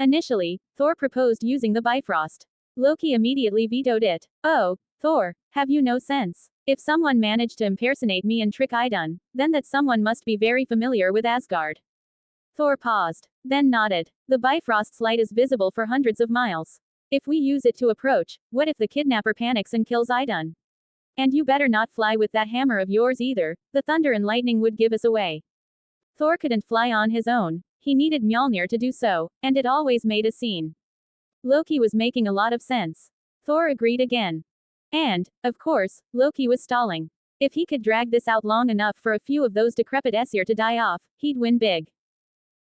A: Initially, Thor proposed using the Bifrost. Loki immediately vetoed it. Oh, Thor, have you no sense? If someone managed to impersonate me and trick Idun, then that someone must be very familiar with Asgard. Thor paused, then nodded. The Bifrost's light is visible for hundreds of miles. If we use it to approach, what if the kidnapper panics and kills Idun? And you better not fly with that hammer of yours either, the thunder and lightning would give us away. Thor couldn't fly on his own, he needed Mjolnir to do so, and it always made a scene. Loki was making a lot of sense. Thor agreed again. And, of course, Loki was stalling. If he could drag this out long enough for a few of those decrepit Aesir to die off, he'd win big.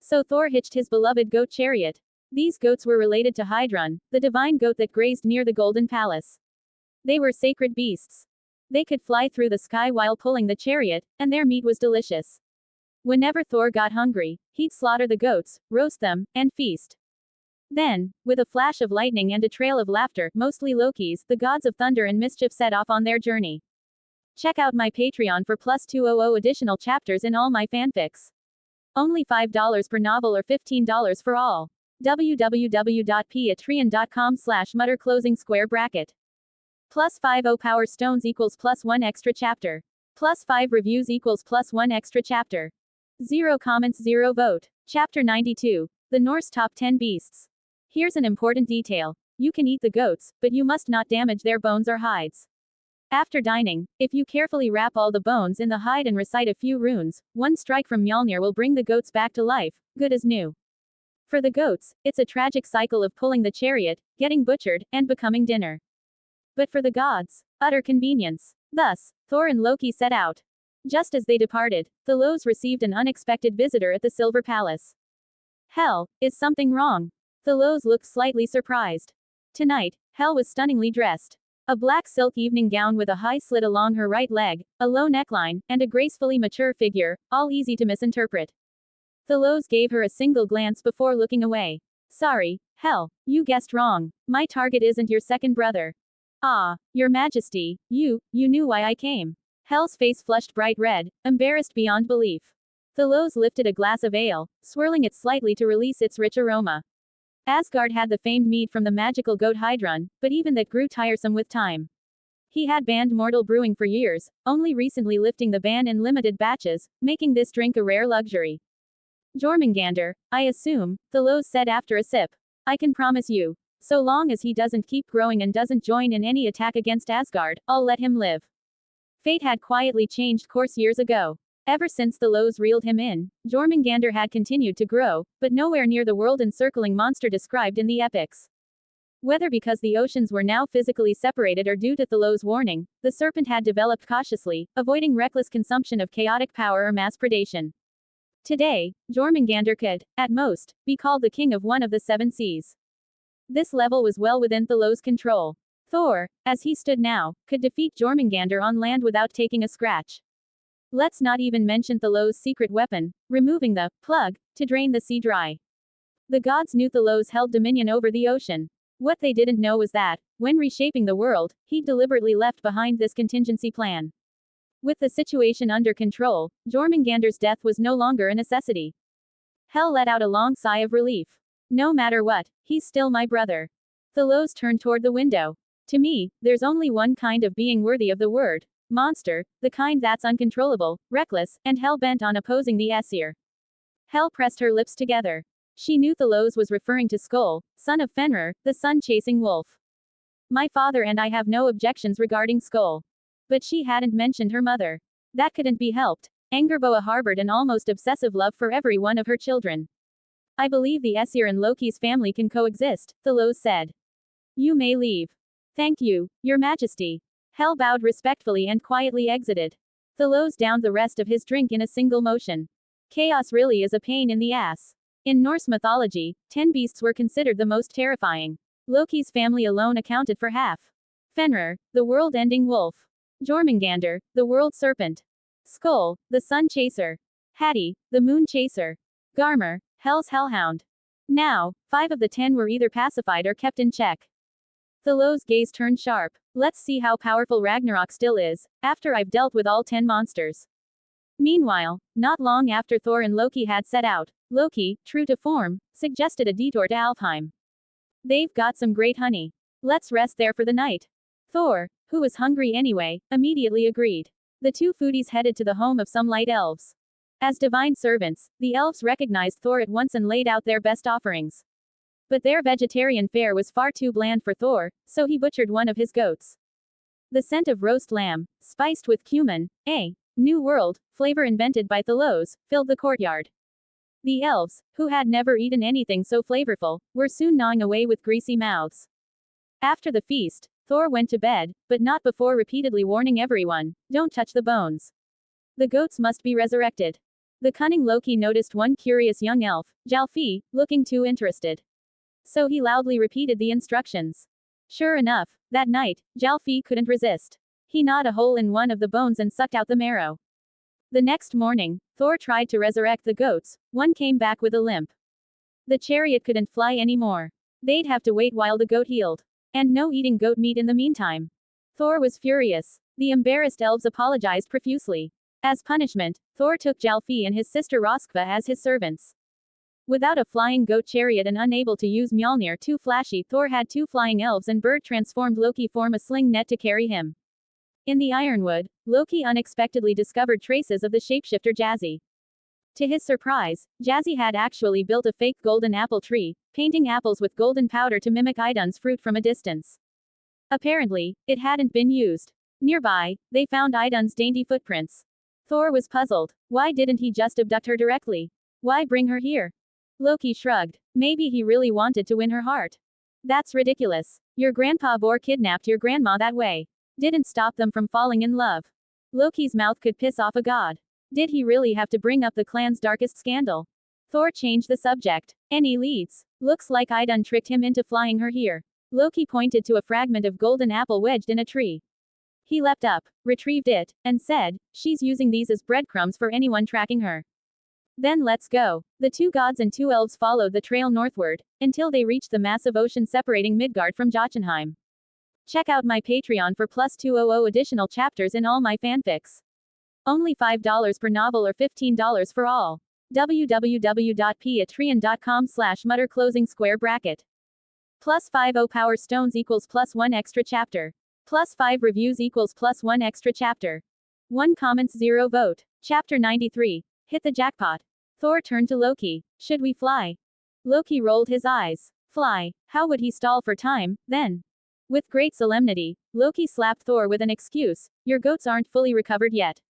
A: So Thor hitched his beloved goat chariot. These goats were related to Idun, the divine goat that grazed near the Golden Palace. They were sacred beasts. They could fly through the sky while pulling the chariot, and their meat was delicious. Whenever Thor got hungry, he'd slaughter the goats, roast them, and feast. Then, with a flash of lightning and a trail of laughter, mostly Loki's, the gods of thunder and mischief set off on their journey. Check out my Patreon for plus 200 additional chapters in all my fanfics. Only $5 per novel or $15 for all. www.patreon.com/mutter closing square bracket. Plus 50 power stones equals plus 1 extra chapter. Plus 5 reviews equals plus 1 extra chapter. 0 comments 0 vote. Chapter 92. The Norse Top 10 Beasts. Here's an important detail. You can eat the goats, but you must not damage their bones or hides. After dining, if you carefully wrap all the bones in the hide and recite a few runes, one strike from Mjolnir will bring the goats back to life, good as new. For the goats, it's a tragic cycle of pulling the chariot, getting butchered, and becoming dinner. But for the gods, utter convenience. Thus, Thor and Loki set out. Just as they departed, Thalos received an unexpected visitor at the Silver Palace. Hel, is something wrong? Thalos looked slightly surprised. Tonight, Hel was stunningly dressed. A black silk evening gown with a high slit along her right leg, a low neckline, and a gracefully mature figure, all easy to misinterpret. Thalos gave her a single glance before looking away. Sorry, Hel, you guessed wrong. My target isn't your second brother. Ah, your majesty, you knew why I came. Hel's face flushed bright red, embarrassed beyond belief. Thalos lifted a glass of ale, swirling it slightly to release its rich aroma. Asgard had the famed mead from the magical goat Idun, but even that grew tiresome with time. He had banned mortal brewing for years, only recently lifting the ban in limited batches, making this drink a rare luxury. Jormungandr, I assume, Thalos said after a sip. I can promise you. So long as he doesn't keep growing and doesn't join in any attack against Asgard, I'll let him live. Fate had quietly changed course years ago. Ever since Thalos reeled him in, Jormungandr had continued to grow, but nowhere near the world-encircling monster described in the epics. Whether because the oceans were now physically separated or due to Thalos' warning, the serpent had developed cautiously, avoiding reckless consumption of chaotic power or mass predation. Today, Jormungandr could, at most, be called the king of one of the seven seas. This level was well within Thalos' control. Thor, as he stood now, could defeat Jormungandr on land without taking a scratch. Let's not even mention Thalos' secret weapon, removing the plug to drain the sea dry. The gods knew Thalos held dominion over the ocean. What they didn't know was that, when reshaping the world, he deliberately left behind this contingency plan. With the situation under control, Jormungandr's death was no longer a necessity. Hel let out a long sigh of relief. No matter what, he's still my brother. Thalos turned toward the window. To me, there's only one kind of being worthy of the word. Monster, the kind that's uncontrollable, reckless, and hell-bent on opposing the Aesir. Hel pressed her lips together. She knew Thalos was referring to Skoll, son of Fenrir, the sun-chasing wolf. My father and I have no objections regarding Skoll. But she hadn't mentioned her mother. That couldn't be helped. Angerboa harbored an almost obsessive love for every one of her children. I believe the Aesir and Loki's family can coexist, Thalos said. You may leave. Thank you, Your Majesty. Hel bowed respectfully and quietly exited. Thalos downed the rest of his drink in a single motion. Chaos really is a pain in the ass. In Norse mythology, 10 beasts were considered the most terrifying. Loki's family alone accounted for half. Fenrir, the world-ending wolf. Jormungandr, the world serpent. Skoll, the sun chaser. Hati, the moon chaser. Garmr, Hel's hellhound. Now, 5 of the 10 were either pacified or kept in check. Thalos' gaze turned sharp. Let's see how powerful Ragnarok still is, after I've dealt with all 10 monsters. Meanwhile, not long after Thor and Loki had set out, Loki, true to form, suggested a detour to Alfheim. They've got some great honey. Let's rest there for the night. Thor, who was hungry anyway, immediately agreed. The two foodies headed to the home of some light elves. As divine servants, the elves recognized Thor at once and laid out their best offerings. But their vegetarian fare was far too bland for Thor, so he butchered one of his goats. The scent of roast lamb, spiced with cumin, a new world flavor invented by Thalos, filled the courtyard. The elves, who had never eaten anything so flavorful, were soon gnawing away with greasy mouths. After the feast, Thor went to bed, but not before repeatedly warning everyone, don't touch the bones. The goats must be resurrected. The cunning Loki noticed one curious young elf, Jalfi, looking too interested. So he loudly repeated the instructions. Sure enough, that night, Jalfi couldn't resist. He gnawed a hole in one of the bones and sucked out the marrow. The next morning, Thor tried to resurrect the goats, one came back with a limp. The chariot couldn't fly anymore. They'd have to wait while the goat healed. And no eating goat meat in the meantime. Thor was furious. The embarrassed elves apologized profusely. As punishment, Thor took Jalfi and his sister Roskva as his servants. Without a flying goat chariot and unable to use Mjolnir too flashy, Thor had 2 flying elves and bird-transformed Loki form a sling net to carry him. In the Ironwood, Loki unexpectedly discovered traces of the shapeshifter Jazzy. To his surprise, Jazzy had actually built a fake golden apple tree, painting apples with golden powder to mimic Idun's fruit from a distance. Apparently, it hadn't been used. Nearby, they found Idun's dainty footprints. Thor was puzzled. Why didn't he just abduct her directly? Why bring her here? Loki shrugged. Maybe he really wanted to win her heart. That's ridiculous. Your grandpa Bor kidnapped your grandma that way. Didn't stop them from falling in love. Loki's mouth could piss off a god. Did he really have to bring up the clan's darkest scandal? Thor changed the subject. Any leads? Looks like Idun tricked him into flying her here. Loki pointed to a fragment of golden apple wedged in a tree. He leapt up, retrieved it, and said, "She's using these as breadcrumbs for anyone tracking her." "Then let's go." The two gods and two elves followed the trail northward, until they reached the massive ocean separating Midgard from Jotunheim. Check out my Patreon for plus 200 additional chapters in all my fanfics. Only $5 per novel or $15 for all. www.patreon.com/mutter closing square bracket. Plus 50 power stones equals plus 1 extra chapter. Plus 5 reviews equals plus 1 extra chapter. 1 comments 0 vote. Chapter 93. Hit the jackpot. Thor turned to Loki. "Should we fly?" Loki rolled his eyes. Fly? How would he stall for time, then? With great solemnity, Loki slapped Thor with an excuse. "Your goats aren't fully recovered yet."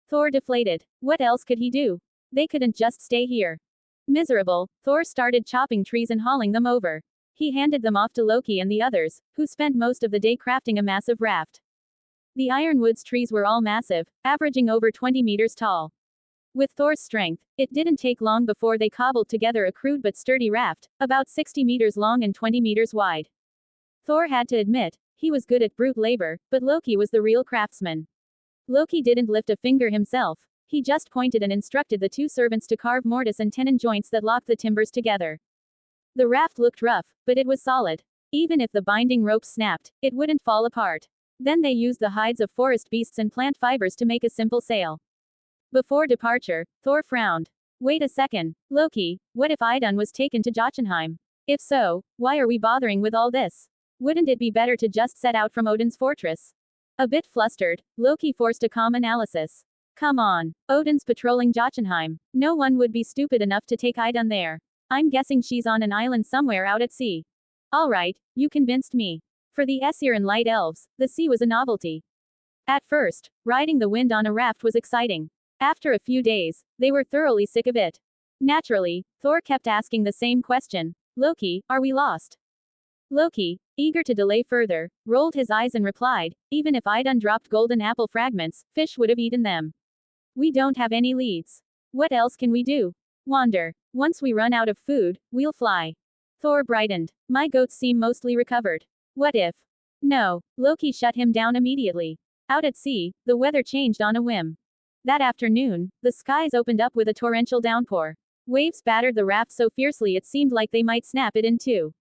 A: Thor deflated. What else could he do? They couldn't just stay here. Miserable, Thor started chopping trees and hauling them over. He handed them off to Loki and the others, who spent most of the day crafting a massive raft. The ironwood's trees were all massive, averaging over 20 meters tall. With Thor's strength, it didn't take long before they cobbled together a crude but sturdy raft, about 60 meters long and 20 meters wide. Thor had to admit, he was good at brute labor, but Loki was the real craftsman. Loki didn't lift a finger himself. He just pointed and instructed the two servants to carve mortise and tenon joints that locked the timbers together. The raft looked rough, but it was solid. Even if the binding ropes snapped, it wouldn't fall apart. Then they used the hides of forest beasts and plant fibers to make a simple sail. Before departure, Thor frowned. Wait a second, Loki, what if Idun was taken to Jotunheim? If so, why are we bothering with all this? Wouldn't it be better to just set out from Odin's fortress? A bit flustered, Loki forced a calm analysis. Come on, Odin's patrolling Jotunheim. No one would be stupid enough to take Idun there. I'm guessing she's on an island somewhere out at sea. Alright, you convinced me. For the Aesir and light elves, the sea was a novelty. At first, riding the wind on a raft was exciting. After a few days, they were thoroughly sick of it. Naturally, Thor kept asking the same question. Loki, are we lost? Loki, eager to delay further, rolled his eyes and replied, even if Idun dropped golden apple fragments, fish would have eaten them. We don't have any leads. What else can we do? Wander. Once we run out of food, we'll fly. Thor brightened. My goats seem mostly recovered. What if? No. Loki shut him down immediately. Out at sea, the weather changed on a whim. That afternoon, the skies opened up with a torrential downpour. Waves battered the raft so fiercely it seemed like they might snap it in two.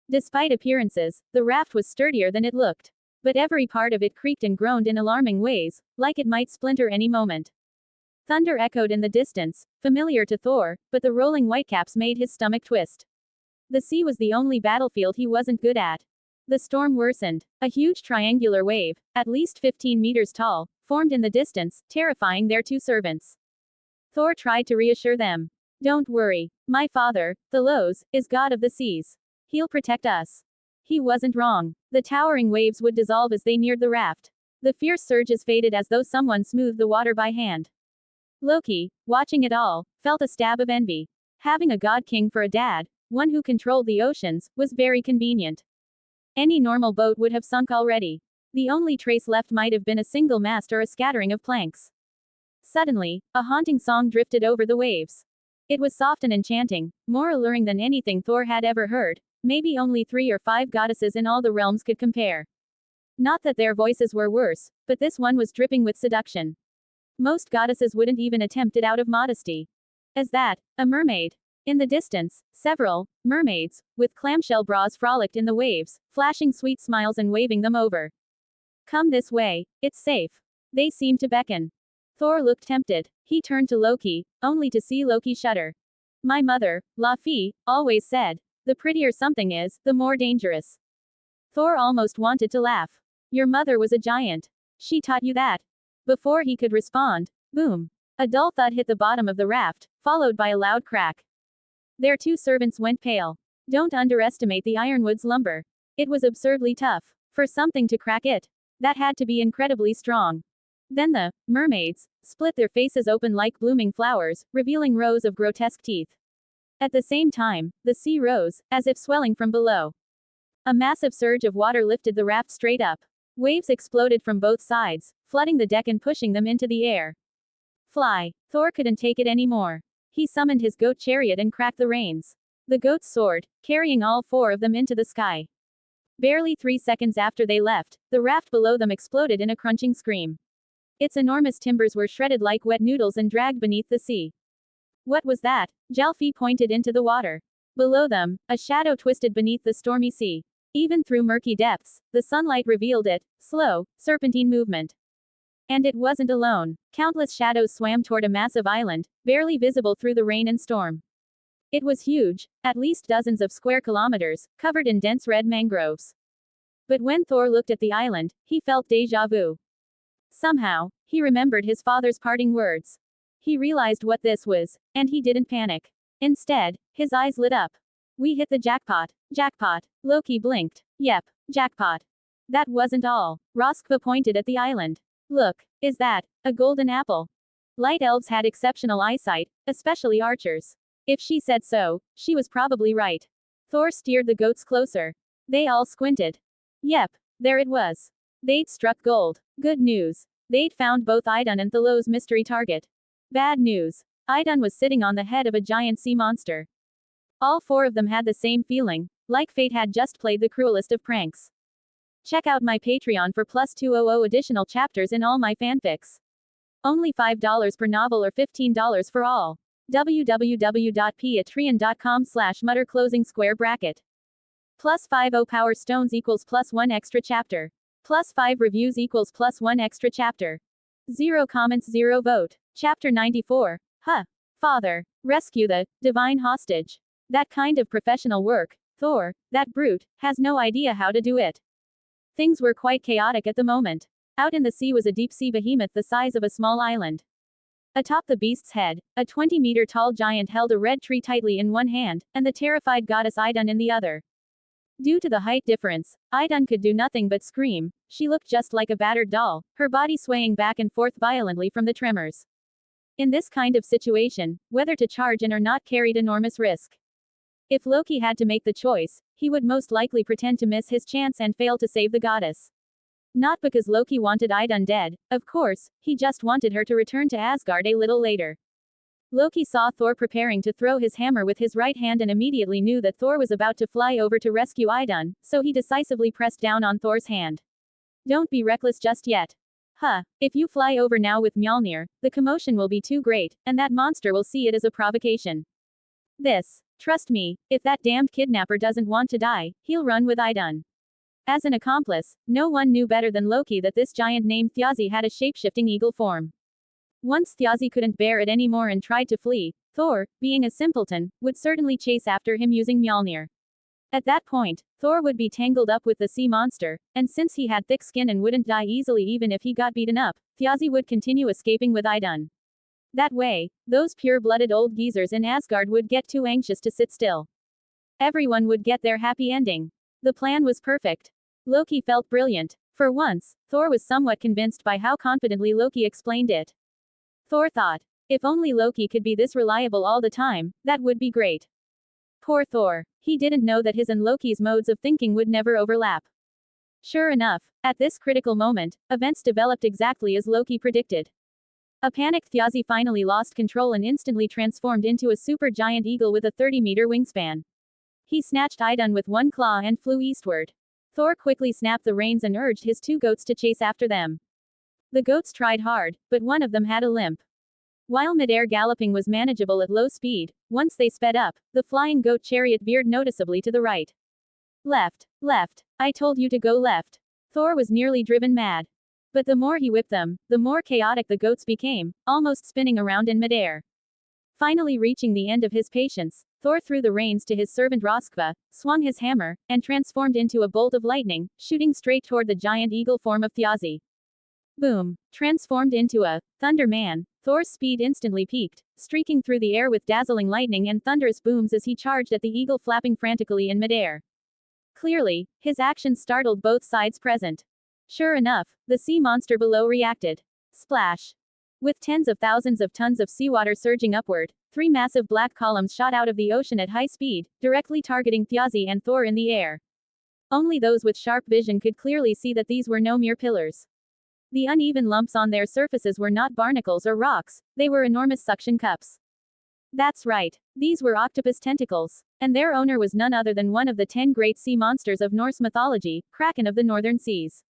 A: Despite appearances, the raft was sturdier than it looked. But every part of it creaked and groaned in alarming ways, like it might splinter any moment. Thunder echoed in the distance, familiar to Thor, but the rolling whitecaps made his stomach twist. The sea was the only battlefield he wasn't good at. The storm worsened. A huge triangular wave, at least 15 meters tall, formed in the distance, terrifying their two servants. Thor tried to reassure them. Don't worry. My father, Thalos, is god of the seas. He'll protect us. He wasn't wrong. The towering waves would dissolve as they neared the raft. The fierce surges faded as though someone smoothed the water by hand. Loki, watching it all, felt a stab of envy. Having a god king for a dad, one who controlled the oceans, was very convenient. Any normal boat would have sunk already. The only trace left might have been a single mast or a scattering of planks. Suddenly, a haunting song drifted over the waves. It was soft and enchanting, more alluring than anything Thor had ever heard. Maybe only 3 or 5 goddesses in all the realms could compare. Not that their voices were worse, but this one was dripping with seduction. Most goddesses wouldn't even attempt it out of modesty. As that, a mermaid. In the distance, several mermaids, with clamshell bras frolicked in the waves, flashing sweet smiles and waving them over. Come this way, it's safe. They seemed to beckon. Thor looked tempted. He turned to Loki, only to see Loki shudder. My mother, Laufey, always said, the prettier something is, the more dangerous. Thor almost wanted to laugh. Your mother was a giant. She taught you that. Before he could respond, boom. A dull thud hit the bottom of the raft, followed by a loud crack. Their two servants went pale. Don't underestimate the ironwood's lumber. It was absurdly tough. For something to crack it, that had to be incredibly strong. Then the mermaids split their faces open like blooming flowers, revealing rows of grotesque teeth. At the same time, the sea rose, as if swelling from below. A massive surge of water lifted the raft straight up. Waves exploded from both sides, flooding the deck and pushing them into the air. Fly. Thor couldn't take it anymore. He summoned his goat chariot and cracked the reins. The goats soared, carrying all 4 of them into the sky. Barely 3 seconds after they left, the raft below them exploded in a crunching scream. Its enormous timbers were shredded like wet noodles and dragged beneath the sea. What was that? Jalfi pointed into the water. Below them, a shadow twisted beneath the stormy sea. Even through murky depths, the sunlight revealed it, slow, serpentine movement. And it wasn't alone. Countless shadows swam toward a massive island, barely visible through the rain and storm. It was huge, at least dozens of square kilometers, covered in dense red mangroves. But when Thor looked at the island, he felt déjà vu. Somehow, he remembered his father's parting words. He realized what this was, and he didn't panic. Instead, his eyes lit up. We hit the jackpot. Jackpot. Loki blinked. Yep, jackpot. That wasn't all. Roskva pointed at the island. Look, is that a golden apple? Light elves had exceptional eyesight, especially archers. If she said so, she was probably right. Thor steered the goats closer. They all squinted. Yep, there it was. They'd struck gold. Good news. They'd found both Idun and Thalos' mystery target. Bad news. Idun was sitting on the head of a giant sea monster. All four of them had the same feeling, like fate had just played the cruelest of pranks. Check out my Patreon for plus 200 additional chapters in all my fanfics. Only $5 per novel or $15 for all. www.patreon.com/mutter closing square bracket. Plus 50 power stones equals plus 1 extra chapter. Plus 5 reviews equals plus 1 extra chapter. 0 comments 0 vote. Chapter 94. Huh. Father. Rescue the divine hostage. That kind of professional work, Thor, that brute, has no idea how to do it. Things were quite chaotic at the moment. Out in the sea was a deep-sea behemoth the size of a small island. Atop the beast's head, a 20-meter-tall giant held a red tree tightly in one hand, and the terrified goddess Idun in the other. Due to the height difference, Idun could do nothing but scream. She looked just like a battered doll, her body swaying back and forth violently from the tremors. In this kind of situation, whether to charge in or not carried enormous risk. If Loki had to make the choice, he would most likely pretend to miss his chance and fail to save the goddess. Not because Loki wanted Idun dead, of course, he just wanted her to return to Asgard a little later. Loki saw Thor preparing to throw his hammer with his right hand and immediately knew that Thor was about to fly over to rescue Idun, so he decisively pressed down on Thor's hand. Don't be reckless just yet. Huh, if you fly over now with Mjolnir, the commotion will be too great, and that monster will see it as a provocation. Trust me, if that damned kidnapper doesn't want to die, he'll run with Idun. As an accomplice, no one knew better than Loki that this giant named Thjazi had a shape-shifting eagle form. Once Thjazi couldn't bear it anymore and tried to flee, Thor, being a simpleton, would certainly chase after him using Mjolnir. At that point, Thor would be tangled up with the sea monster, and since he had thick skin and wouldn't die easily even if he got beaten up, Thjazi would continue escaping with Idun. That way, those pure-blooded old geezers in Asgard would get too anxious to sit still. Everyone would get their happy ending. The plan was perfect. Loki felt brilliant. For once, Thor was somewhat convinced by how confidently Loki explained it. Thor thought, if only Loki could be this reliable all the time, that would be great. Poor Thor. He didn't know that his and Loki's modes of thinking would never overlap. Sure enough, at this critical moment, events developed exactly as Loki predicted. A panicked Thjazi finally lost control and instantly transformed into a super-giant eagle with a 30-meter wingspan. He snatched Idun with one claw and flew eastward. Thor quickly snapped the reins and urged his two goats to chase after them. The goats tried hard, but one of them had a limp. While mid-air galloping was manageable at low speed, once they sped up, the flying goat chariot veered noticeably to the right. Left, left. I told you to go left. Thor was nearly driven mad. But the more he whipped them, the more chaotic the goats became, almost spinning around in midair. Finally reaching the end of his patience, Thor threw the reins to his servant Roskva, swung his hammer, and transformed into a bolt of lightning, shooting straight toward the giant eagle form of Thjazi. Boom! Transformed into a Thunder Man, Thor's speed instantly peaked, streaking through the air with dazzling lightning and thunderous booms as he charged at the eagle flapping frantically in midair. Clearly, his actions startled both sides present. Sure enough, the sea monster below reacted. Splash! With tens of thousands of tons of seawater surging upward, 3 massive black columns shot out of the ocean at high speed, directly targeting Thjazi and Thor in the air. Only those with sharp vision could clearly see that these were no mere pillars. The uneven lumps on their surfaces were not barnacles or rocks, they were enormous suction cups. That's right. These were octopus tentacles. And their owner was none other than one of the 10 great sea monsters of Norse mythology, Kraken of the northern seas.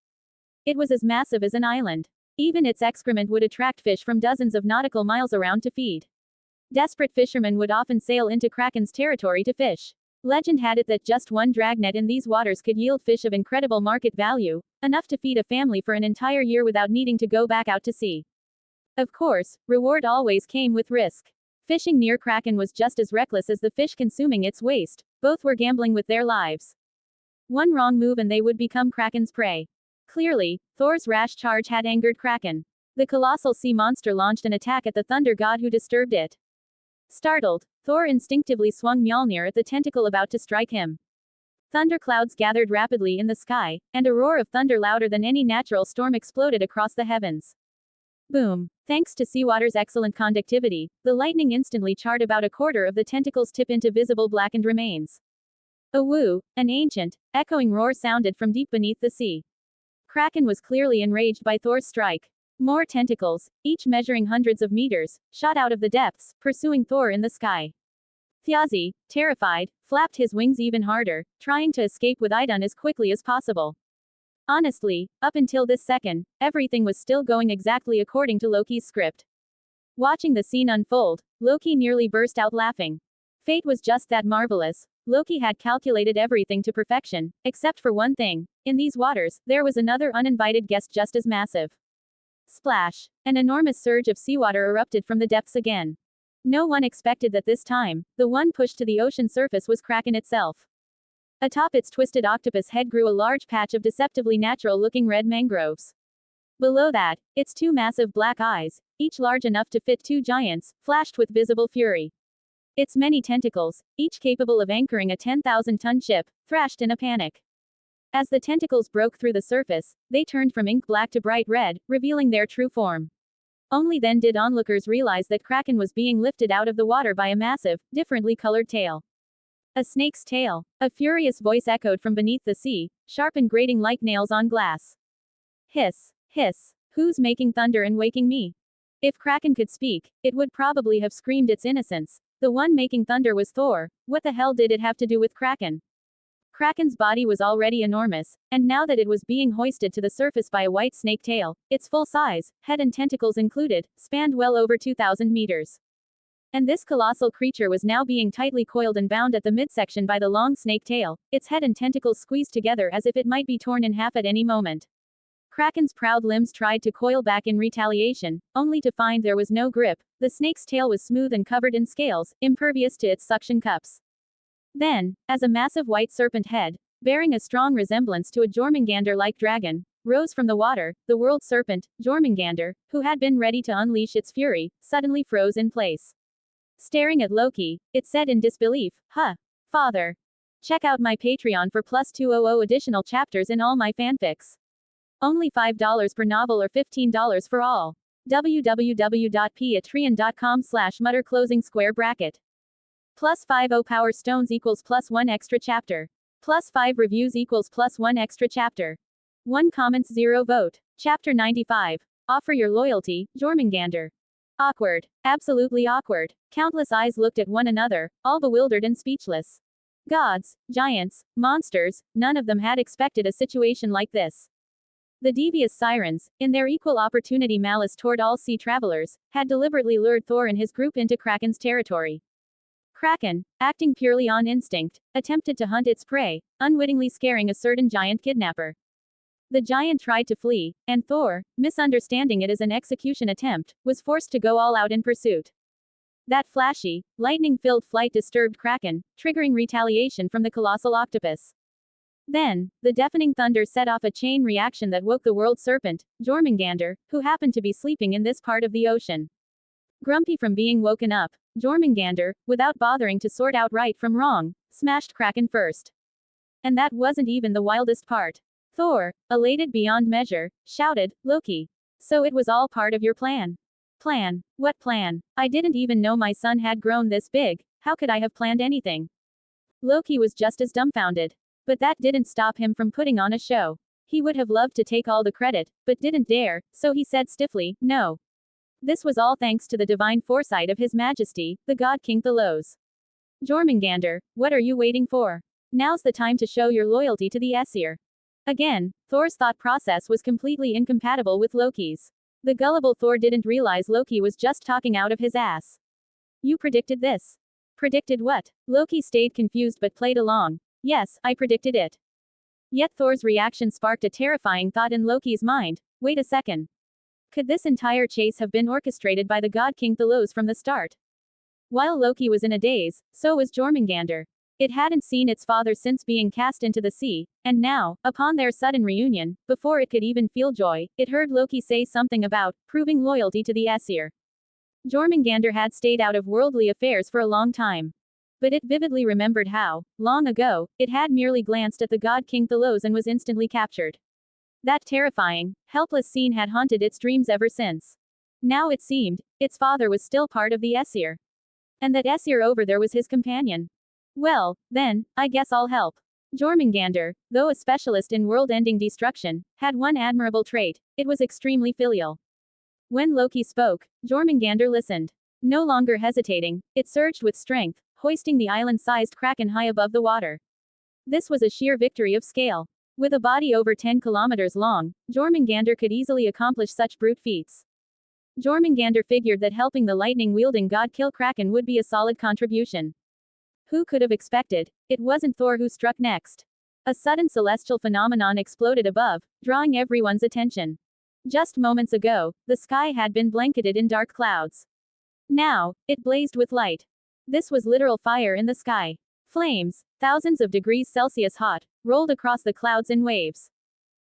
A: It was as massive as an island. Even its excrement would attract fish from dozens of nautical miles around to feed. Desperate fishermen would often sail into Kraken's territory to fish. Legend had it that just one dragnet in these waters could yield fish of incredible market value, enough to feed a family for an entire year without needing to go back out to sea. Of course, reward always came with risk. Fishing near Kraken was just as reckless as the fish consuming its waste, both were gambling with their lives. One wrong move and they would become Kraken's prey. Clearly, Thor's rash charge had angered Kraken. The colossal sea monster launched an attack at the thunder god who disturbed it. Startled, Thor instinctively swung Mjolnir at the tentacle about to strike him. Thunderclouds gathered rapidly in the sky, and a roar of thunder louder than any natural storm exploded across the heavens. Boom. Thanks to seawater's excellent conductivity, the lightning instantly charred about a quarter of the tentacle's tip into visible blackened remains. A woo, an ancient, echoing roar sounded from deep beneath the sea. Kraken was clearly enraged by Thor's strike. More tentacles, each measuring hundreds of meters, shot out of the depths, pursuing Thor in the sky. Thjazi, terrified, flapped his wings even harder, trying to escape with Idun as quickly as possible. Honestly, up until this second, everything was still going exactly according to Loki's script. Watching the scene unfold, Loki nearly burst out laughing. Fate was just that marvelous. Loki had calculated everything to perfection, except for one thing. In these waters, there was another uninvited guest just as massive. Splash! An enormous surge of seawater erupted from the depths again. No one expected that this time, the one pushed to the ocean surface was Kraken itself. Atop its twisted octopus head grew a large patch of deceptively natural-looking red mangroves. Below that, its two massive black eyes, each large enough to fit two giants, flashed with visible fury. Its many tentacles, each capable of anchoring a 10,000-ton ship, thrashed in a panic. As the tentacles broke through the surface, they turned from ink black to bright red, revealing their true form. Only then did onlookers realize that Kraken was being lifted out of the water by a massive, differently colored tail. A snake's tail. A furious voice echoed from beneath the sea, sharp and grating like nails on glass. Hiss, hiss. Who's making thunder and waking me? If Kraken could speak, it would probably have screamed its innocence. The one making thunder was Thor. What the hell did it have to do with Kraken? Kraken's body was already enormous, and now that it was being hoisted to the surface by a white snake tail, its full size, head and tentacles included, spanned well over 2,000 meters. And this colossal creature was now being tightly coiled and bound at the midsection by the long snake tail, its head and tentacles squeezed together as if it might be torn in half at any moment. Kraken's proud limbs tried to coil back in retaliation, only to find there was no grip. The snake's tail was smooth and covered in scales, impervious to its suction cups. Then, as a massive white serpent head, bearing a strong resemblance to a Jormungandr-like dragon, rose from the water, the world serpent, Jormungandr, who had been ready to unleash its fury, suddenly froze in place. Staring at Loki, it said in disbelief, "Huh. Father. Check out my Patreon for plus 200 additional chapters in all my fanfics. Only $5 per novel or $15 for all. www.patreon.com/mutter closing square bracket. Plus 50 power stones equals plus 1 extra chapter. Plus 5 reviews equals plus 1 extra chapter. 1 comments 0 vote. Chapter 95. Offer your loyalty, Jormungandr." Awkward. Absolutely awkward. Countless eyes looked at one another, all bewildered and speechless. Gods, giants, monsters, none of them had expected a situation like this. The devious sirens, in their equal opportunity malice toward all sea travelers, had deliberately lured Thor and his group into Kraken's territory. Kraken, acting purely on instinct, attempted to hunt its prey, unwittingly scaring a certain giant kidnapper. The giant tried to flee, and Thor, misunderstanding it as an execution attempt, was forced to go all out in pursuit. That flashy, lightning-filled flight disturbed Kraken, triggering retaliation from the colossal octopus. Then, the deafening thunder set off a chain reaction that woke the world serpent, Jormungandr, who happened to be sleeping in this part of the ocean. Grumpy from being woken up, Jormungandr, without bothering to sort out right from wrong, smashed Kraken first. And that wasn't even the wildest part. Thor, elated beyond measure, shouted, "Loki. So it was all part of your plan." Plan? What plan? I didn't even know my son had grown this big. How could I have planned anything? Loki was just as dumbfounded. But that didn't stop him from putting on a show. He would have loved to take all the credit, but didn't dare, so he said stiffly, "No. This was all thanks to the divine foresight of His Majesty, the god King Thalos. Jormungandr, what are you waiting for? Now's the time to show your loyalty to the Aesir. Again, Thor's thought process was completely incompatible with Loki's. The gullible Thor didn't realize Loki was just talking out of his ass. You predicted this. Predicted what? Loki stayed confused but played along. Yes, I predicted it. Yet Thor's reaction sparked a terrifying thought in Loki's mind. Wait a second. Could this entire chase have been orchestrated by the god King Thalos from the start? While Loki was in a daze, so was Jormungandr. It hadn't seen its father since being cast into the sea, and now, upon their sudden reunion, before it could even feel joy, it heard Loki say something about proving loyalty to the Aesir. Jormungandr had stayed out of worldly affairs for a long time. But it vividly remembered how, long ago, it had merely glanced at the god King Thalos and was instantly captured. That terrifying, helpless scene had haunted its dreams ever since. Now it seemed, its father was still part of the Aesir. And that Aesir over there was his companion. Well, then, I guess I'll help. Jormungandr, though a specialist in world-ending destruction, had one admirable trait: it was extremely filial. When Loki spoke, Jormungandr listened. No longer hesitating, it surged with strength, hoisting the island-sized Kraken high above the water. This was a sheer victory of scale. With a body over 10 kilometers long, Jormungandr could easily accomplish such brute feats. Jormungandr figured that helping the lightning-wielding god kill Kraken would be a solid contribution. Who could have expected? It wasn't Thor who struck next. A sudden celestial phenomenon exploded above, drawing everyone's attention. Just moments ago, the sky had been blanketed in dark clouds. Now, it blazed with light. This was literal fire in the sky. Flames, thousands of degrees Celsius hot, rolled across the clouds in waves.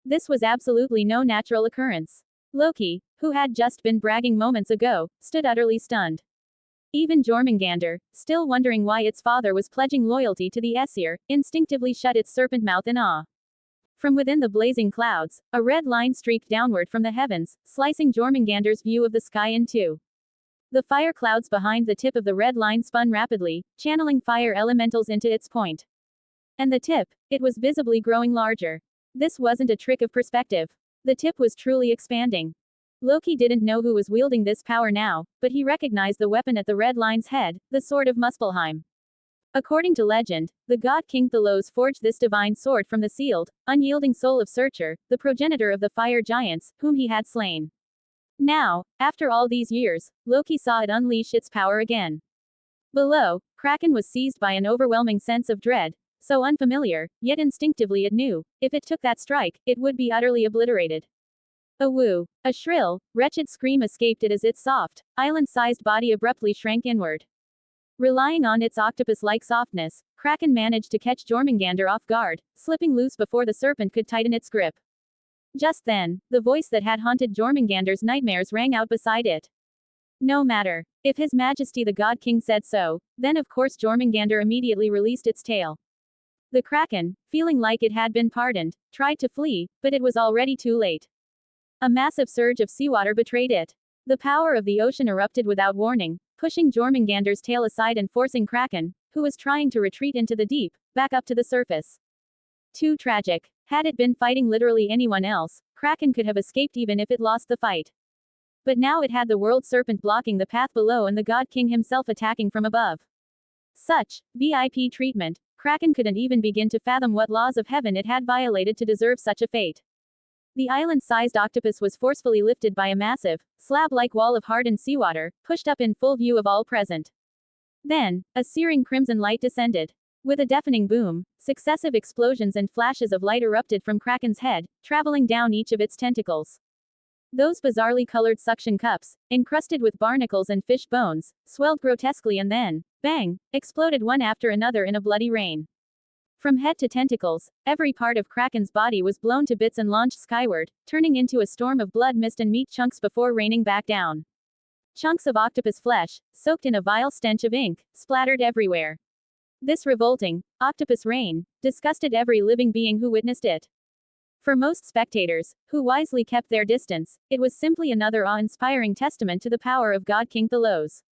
A: This was absolutely no natural occurrence. Loki, who had just been bragging moments ago, stood utterly stunned. Even Jormungandr, still wondering why its father was pledging loyalty to the Aesir, instinctively shut its serpent mouth in awe. From within the blazing clouds, a red line streaked downward from the heavens, slicing Jormungandr's view of the sky in two. The fire clouds behind the tip of the red line spun rapidly, channeling fire elementals into its point. And the tip, it was visibly growing larger. This wasn't a trick of perspective. The tip was truly expanding. Loki didn't know who was wielding this power now, but he recognized the weapon at the red line's head, the sword of Muspelheim. According to legend, the god King Thalos forged this divine sword from the sealed, unyielding soul of Searcher, the progenitor of the fire giants, whom he had slain. Now, after all these years, Loki saw it unleash its power again. Below, Kraken was seized by an overwhelming sense of dread, so unfamiliar, yet instinctively it knew, if it took that strike, it would be utterly obliterated. A woo, a shrill, wretched scream escaped it as its soft, island-sized body abruptly shrank inward. Relying on its octopus-like softness, Kraken managed to catch Jormungandr off guard, slipping loose before the serpent could tighten its grip. Just then, the voice that had haunted Jormungandr's nightmares rang out beside it. No matter. If His Majesty the God King said so, then of course Jormungandr immediately released its tail. The Kraken, feeling like it had been pardoned, tried to flee, but it was already too late. A massive surge of seawater betrayed it. The power of the ocean erupted without warning, pushing Jormungandr's tail aside and forcing Kraken, who was trying to retreat into the deep, back up to the surface. Too tragic. Had it been fighting literally anyone else, Kraken could have escaped even if it lost the fight. But now it had the world serpent blocking the path below and the god king himself attacking from above. Such VIP treatment, Kraken couldn't even begin to fathom what laws of heaven it had violated to deserve such a fate. The island-sized octopus was forcefully lifted by a massive, slab-like wall of hardened seawater, pushed up in full view of all present. Then, a searing crimson light descended. With a deafening boom, successive explosions and flashes of light erupted from Kraken's head, traveling down each of its tentacles. Those bizarrely colored suction cups, encrusted with barnacles and fish bones, swelled grotesquely and then, bang, exploded one after another in a bloody rain. From head to tentacles, every part of Kraken's body was blown to bits and launched skyward, turning into a storm of blood mist and meat chunks before raining back down. Chunks of octopus flesh, soaked in a vile stench of ink, splattered everywhere. This revolting, octopus rain, disgusted every living being who witnessed it. For most spectators, who wisely kept their distance, it was simply another awe-inspiring testament to the power of God King Thalos.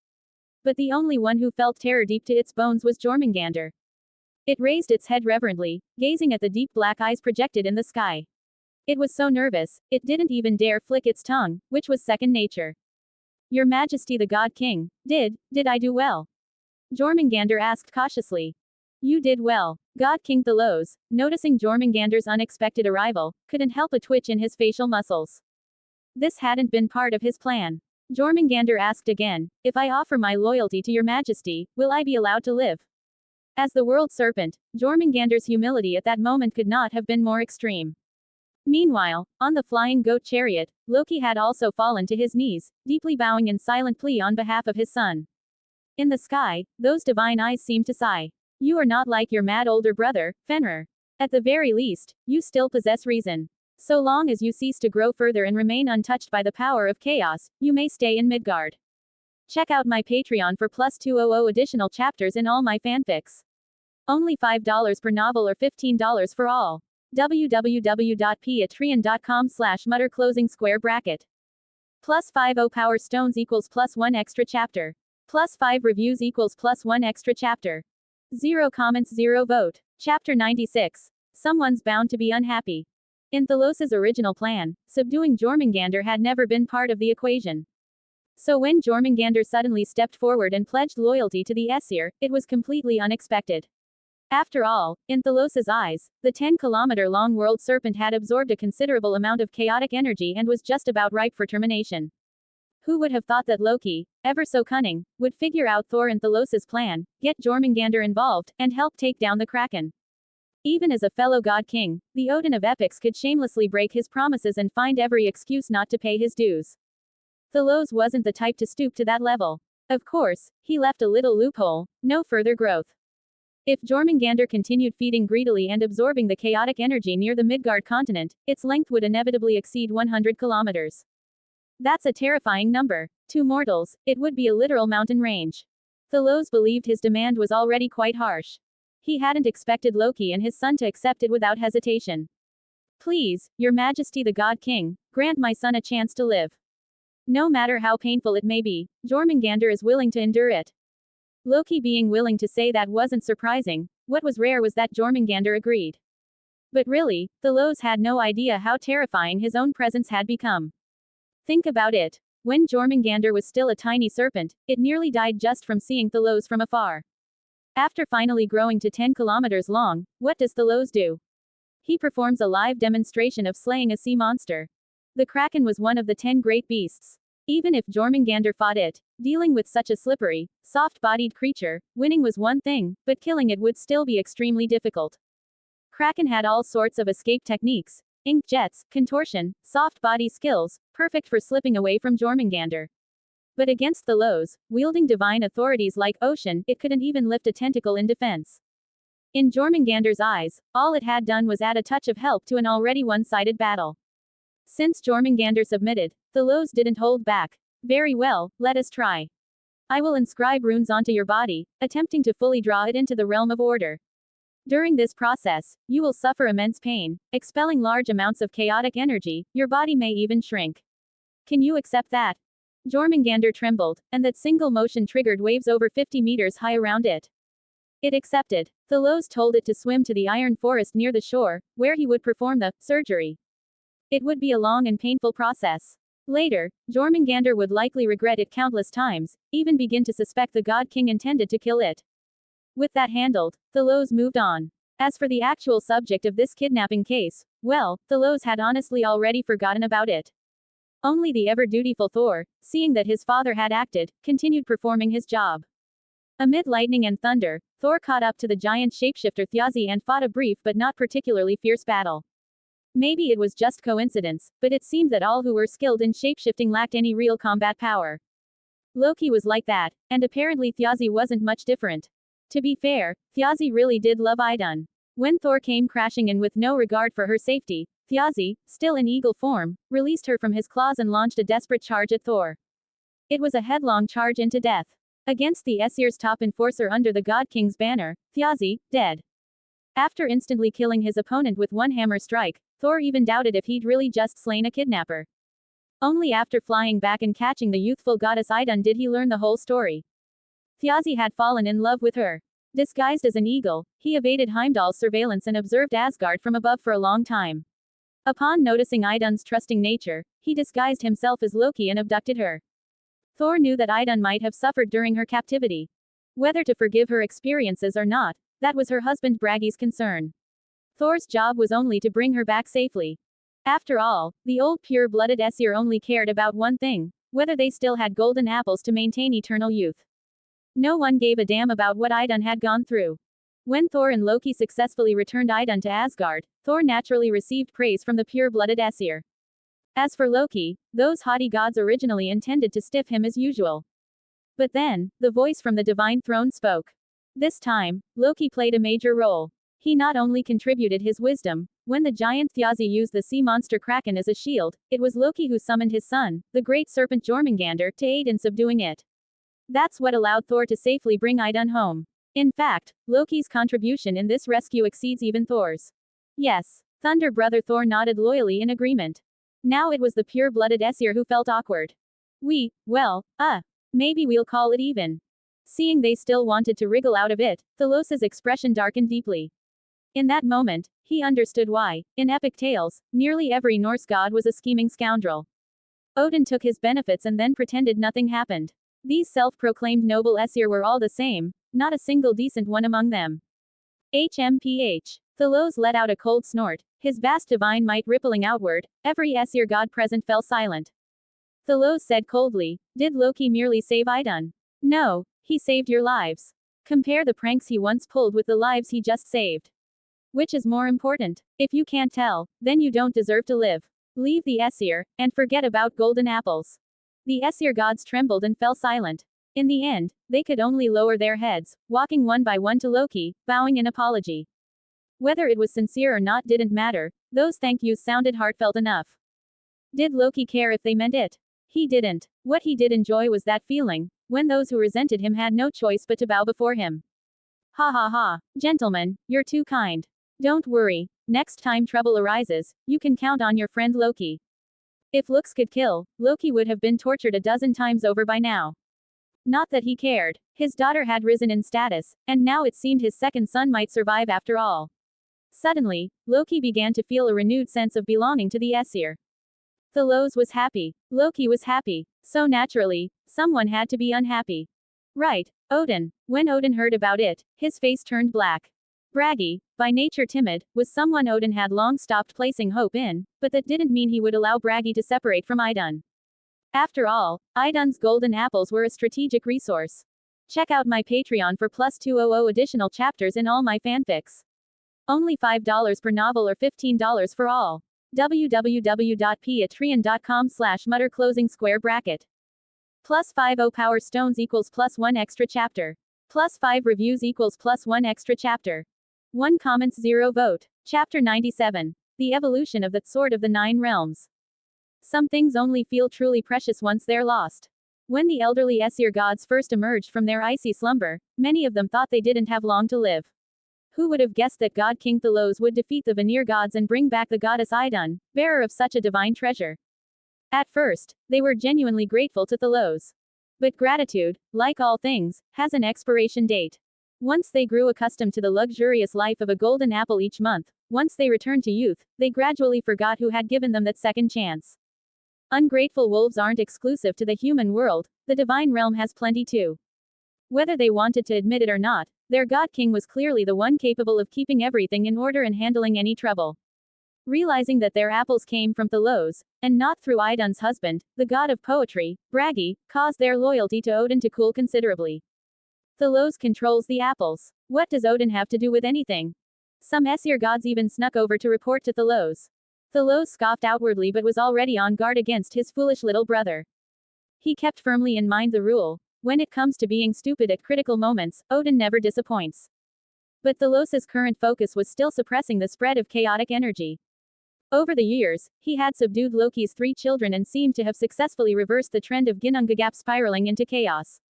A: But the only one who felt terror deep to its bones was Jormungandr. It raised its head reverently, gazing at the deep black eyes projected in the sky. It was so nervous, it didn't even dare flick its tongue, which was second nature. Your Majesty the God King, did I do well? Jormungandr asked cautiously. You did well. God King Thalos, noticing Jormungandr's unexpected arrival, couldn't help a twitch in his facial muscles. This hadn't been part of his plan. Jormungandr asked again, if I offer my loyalty to your majesty, will I be allowed to live? As the world serpent, Jormungandr's humility at that moment could not have been more extreme. Meanwhile, on the flying goat chariot, Loki had also fallen to his knees, deeply bowing in silent plea on behalf of his son. In the sky, those divine eyes seemed to sigh. You are not like your mad older brother, Fenrir. At the very least, you still possess reason. So long as you cease to grow further and remain untouched by the power of chaos, you may stay in Midgard. Check out my Patreon for plus 200 additional chapters in all my fanfics. Only $5 per novel or $15 for all. www.patreon.com/mutter closing square bracket. Plus 50 power stones equals plus 1 extra chapter. Plus 5 reviews equals plus 1 extra chapter. 0 comments 0 vote. Chapter 96. Someone's bound to be unhappy. In Thalos' original plan, subduing Jormungandr had never been part of the equation. So when Jormungandr suddenly stepped forward and pledged loyalty to the Aesir, it was completely unexpected. After all, in Thalos' eyes, the 10-kilometer-long world serpent had absorbed a considerable amount of chaotic energy and was just about ripe for termination. Who would have thought that Loki, ever so cunning, would figure out Thor and Thalos' plan, get Jormungandr involved, and help take down the Kraken? Even as a fellow god king, the Odin of epics could shamelessly break his promises and find every excuse not to pay his dues. Thalos wasn't the type to stoop to that level. Of course, he left a little loophole: no further growth. If Jormungandr continued feeding greedily and absorbing the chaotic energy near the Midgard continent, its length would inevitably exceed 100 kilometers. That's a terrifying number. To mortals, it would be a literal mountain range. Thalos believed his demand was already quite harsh. He hadn't expected Loki and his son to accept it without hesitation. Please, Your Majesty the God King, grant my son a chance to live. No matter how painful it may be, Jormungandr is willing to endure it. Loki being willing to say that wasn't surprising. What was rare was that Jormungandr agreed. But really, Thalos had no idea how terrifying his own presence had become. Think about it. When Jormungandr was still a tiny serpent, it nearly died just from seeing Thalos from afar. After finally growing to 10 kilometers long, what does Thalos do? He performs a live demonstration of slaying a sea monster. The Kraken was one of the 10 great beasts. Even if Jormungandr fought it, dealing with such a slippery, soft-bodied creature, winning was one thing, but killing it would still be extremely difficult. Kraken had all sorts of escape techniques: ink jets, contortion, soft body skills, perfect for slipping away from Jormungandr. But against Thalos, wielding divine authorities like ocean, it couldn't even lift a tentacle in defense. In Jormungandr's eyes, all it had done was add a touch of help to an already one-sided battle. Since Jormungandr submitted, Thalos didn't hold back. Very well, let us try. I will inscribe runes onto your body, attempting to fully draw it into the realm of order. During this process, you will suffer immense pain, expelling large amounts of chaotic energy. Your body may even shrink. Can you accept that? Jormungandr trembled, and that single motion triggered waves over 50 meters high around it. It accepted. Thalos told it to swim to the iron forest near the shore, where he would perform the surgery. It would be a long and painful process. Later, Jormungandr would likely regret it countless times, even begin to suspect the God King intended to kill it. With that handled, Thalos moved on. As for the actual subject of this kidnapping case, well, Thalos had honestly already forgotten about it. Only the ever-dutiful Thor, seeing that his father had acted, continued performing his job. Amid lightning and thunder, Thor caught up to the giant shapeshifter Thjazi and fought a brief but not particularly fierce battle. Maybe it was just coincidence, but it seemed that all who were skilled in shapeshifting lacked any real combat power. Loki was like that, and apparently Thjazi wasn't much different. To be fair, Thjazi really did love Idun. When Thor came crashing in with no regard for her safety, Thjazi, still in eagle form, released her from his claws and launched a desperate charge at Thor. It was a headlong charge into death. Against the Aesir's top enforcer under the God King's banner, Thjazi, dead. After instantly killing his opponent with one hammer strike, Thor even doubted if he'd really just slain a kidnapper. Only after flying back and catching the youthful goddess Idun did he learn the whole story. Thjazi had fallen in love with her. Disguised as an eagle, he evaded Heimdall's surveillance and observed Asgard from above for a long time. Upon noticing Idun's trusting nature, he disguised himself as Loki and abducted her. Thor knew that Idun might have suffered during her captivity. Whether to forgive her experiences or not, that was her husband Bragi's concern. Thor's job was only to bring her back safely. After all, the old pure-blooded Aesir only cared about one thing, whether they still had golden apples to maintain eternal youth. No one gave a damn about what Idun had gone through. When Thor and Loki successfully returned Idun to Asgard, Thor naturally received praise from the pure-blooded Aesir. As for Loki, those haughty gods originally intended to stiff him as usual. But then, the voice from the divine throne spoke. This time, Loki played a major role. He not only contributed his wisdom. When the giant Thjazi used the sea monster Kraken as a shield, it was Loki who summoned his son, the great serpent Jormungandr, to aid in subduing it. That's what allowed Thor to safely bring Idun home. In fact, Loki's contribution in this rescue exceeds even Thor's. Yes, Thunder Brother Thor nodded loyally in agreement. Now it was the pure-blooded Aesir who felt awkward. Maybe we'll call it even. Seeing they still wanted to wriggle out of it, Thalos's expression darkened deeply. In that moment, he understood why, in epic tales, nearly every Norse god was a scheming scoundrel. Odin took his benefits and then pretended nothing happened. These self-proclaimed noble Aesir were all the same, not a single decent one among them. HMPH. Thalos let out a cold snort, his vast divine might rippling outward. Every Aesir god present fell silent. Thalos said coldly, "Did Loki merely save Idun? No, he saved your lives. Compare the pranks he once pulled with the lives he just saved. Which is more important? If you can't tell, then you don't deserve to live. Leave the Aesir, and forget about golden apples." The Aesir gods trembled and fell silent. In the end, they could only lower their heads, walking one by one to Loki, bowing in apology. Whether it was sincere or not didn't matter, those thank yous sounded heartfelt enough. Did Loki care if they meant it? He didn't. What he did enjoy was that feeling, when those who resented him had no choice but to bow before him. Ha ha ha, gentlemen, you're too kind. Don't worry, next time trouble arises, you can count on your friend Loki. If looks could kill, Loki would have been tortured a dozen times over by now. Not that he cared. His daughter had risen in status, and now it seemed his second son might survive after all. Suddenly, Loki began to feel a renewed sense of belonging to the Aesir. Thalos was happy. Loki was happy. So naturally, someone had to be unhappy. Right, Odin. When Odin heard about it, his face turned black. Bragi, by nature timid, was someone Odin had long stopped placing hope in, but that didn't mean he would allow Bragi to separate from Idun. After all, Idun's golden apples were a strategic resource. Check out my Patreon for plus 200 additional chapters in all my fanfics. Only $5 per novel or $15 for all. www.patreon.com/mutter closing square bracket. Plus 50 power stones equals plus 1 extra chapter. Plus 5 reviews equals plus 1 extra chapter. 1 comments 0 vote. Chapter 97. The evolution of the Sword of the Nine Realms. Some things only feel truly precious once they're lost. When the elderly Aesir gods first emerged from their icy slumber, many of them thought they didn't have long to live. Who would have guessed that God King Thalos would defeat the Vanir gods and bring back the goddess Idun, bearer of such a divine treasure? At first, they were genuinely grateful to Thalos. But gratitude, like all things, has an expiration date. Once they grew accustomed to the luxurious life of a golden apple each month, once they returned to youth, they gradually forgot who had given them that second chance. Ungrateful wolves aren't exclusive to the human world, the divine realm has plenty too. Whether they wanted to admit it or not, their god king was clearly the one capable of keeping everything in order and handling any trouble. Realizing that their apples came from Thalos, and not through Idun's husband, the god of poetry, Bragi, caused their loyalty to Odin to cool considerably. Thalos controls the apples. What does Odin have to do with anything? Some Aesir gods even snuck over to report to Thalos. Thalos scoffed outwardly but was already on guard against his foolish little brother. He kept firmly in mind the rule: when it comes to being stupid at critical moments, Odin never disappoints. But Thalos's current focus was still suppressing the spread of chaotic energy. Over the years, he had subdued Loki's 3 children and seemed to have successfully reversed the trend of Ginnungagap spiraling into chaos.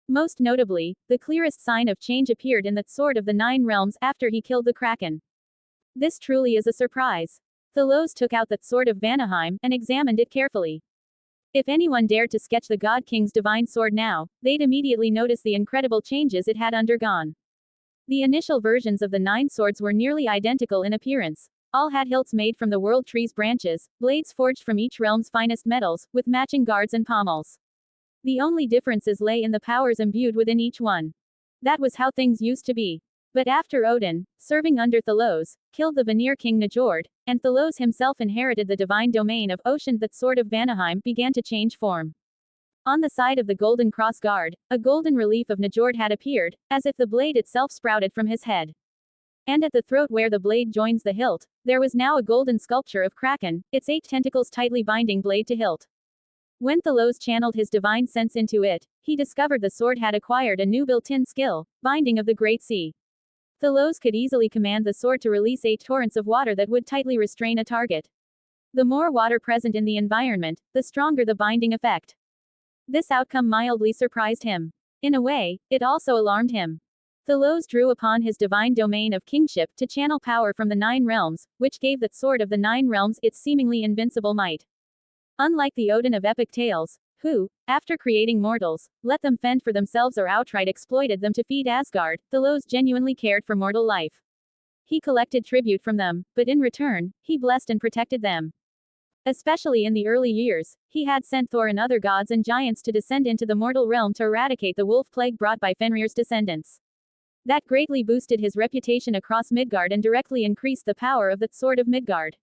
A: Most notably, the clearest sign of change appeared in the Sword of the Nine Realms after he killed the Kraken. This truly is a surprise. Thalos took out that sword of Vanaheim and examined it carefully. If anyone dared to sketch the God King's divine sword now, they'd immediately notice the incredible changes it had undergone. The initial versions of the 9 swords were nearly identical in appearance. All had hilts made from the world tree's branches, blades forged from each realm's finest metals, with matching guards and pommels. The only differences lay in the powers imbued within each one. That was how things used to be. But after Odin, serving under Thalos, killed the Vanir king Njord, and Thalos himself inherited the divine domain of ocean, that sword of Vanaheim began to change form. On the side of the Golden Cross Guard, a golden relief of Njord had appeared, as if the blade itself sprouted from his head. And at the throat where the blade joins the hilt, there was now a golden sculpture of Kraken, its 8 tentacles tightly binding blade to hilt. When Thalos channeled his divine sense into it, he discovered the sword had acquired a new built-in skill, binding of the Great Sea. Thalos could easily command the sword to release 8 torrents of water that would tightly restrain a target. The more water present in the environment, the stronger the binding effect. This outcome mildly surprised him. In a way, it also alarmed him. Thalos drew upon his divine domain of kingship to channel power from the 9 realms, which gave that sword of the 9 realms its seemingly invincible might. Unlike the Odin of epic tales, who, after creating mortals, let them fend for themselves or outright exploited them to feed Asgard, Thalos genuinely cared for mortal life. He collected tribute from them, but in return, he blessed and protected them. Especially in the early years, he had sent Thor and other gods and giants to descend into the mortal realm to eradicate the wolf plague brought by Fenrir's descendants. That greatly boosted his reputation across Midgard and directly increased the power of that sword of Midgard.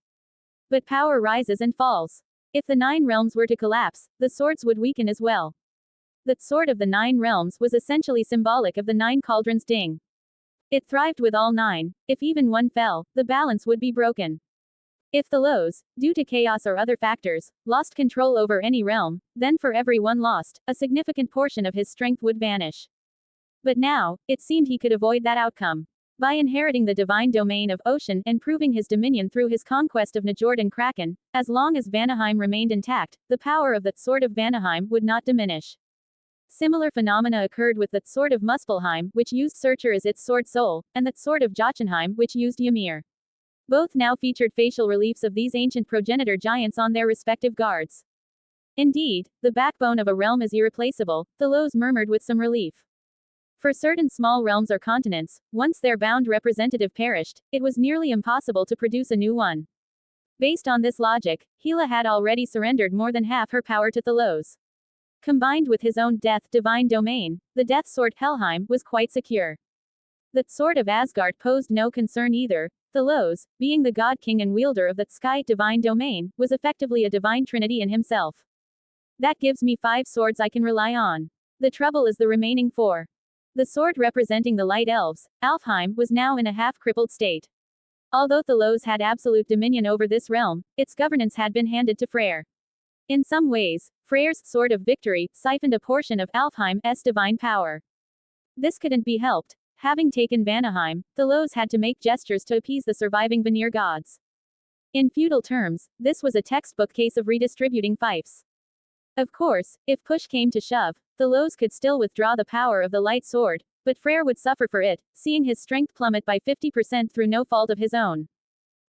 A: But power rises and falls. If the 9 realms were to collapse, the swords would weaken as well. That sword of the 9 realms was essentially symbolic of the 9 cauldrons ding. It thrived with all 9, if even one fell, the balance would be broken. If Thalos, due to chaos or other factors, lost control over any realm, then for every one lost, a significant portion of his strength would vanish. But now, it seemed he could avoid that outcome. By inheriting the divine domain of ocean and proving his dominion through his conquest of Njord and Kraken, as long as Vanaheim remained intact, the power of that sword of Vanaheim would not diminish. Similar phenomena occurred with that sword of Muspelheim, which used Searcher as its sword soul, and that sword of Jotunheim, which used Ymir. Both now featured facial reliefs of these ancient progenitor giants on their respective guards. Indeed, the backbone of a realm is irreplaceable, Thalos murmured with some relief. For certain small realms or continents, once their bound representative perished, it was nearly impossible to produce a new one. Based on this logic, Hela had already surrendered more than half her power to Thalos. Combined with his own death divine domain, the death sword Helheim was quite secure. That sword of Asgard posed no concern either. Thalos, being the god king and wielder of that sky divine domain, was effectively a divine trinity in himself. That gives me 5 swords I can rely on. The trouble is the remaining 4. The sword representing the light elves, Alfheim, was now in a half-crippled state. Although Thalos had absolute dominion over this realm, its governance had been handed to Freyr. In some ways, Freyr's sword of victory siphoned a portion of Alfheim's divine power. This couldn't be helped. Having taken Vanaheim, Thalos had to make gestures to appease the surviving Vanir gods. In feudal terms, this was a textbook case of redistributing fiefs. Of course, if push came to shove, Thalos could still withdraw the power of the light sword, but Freyr would suffer for it, seeing his strength plummet by 50% through no fault of his own.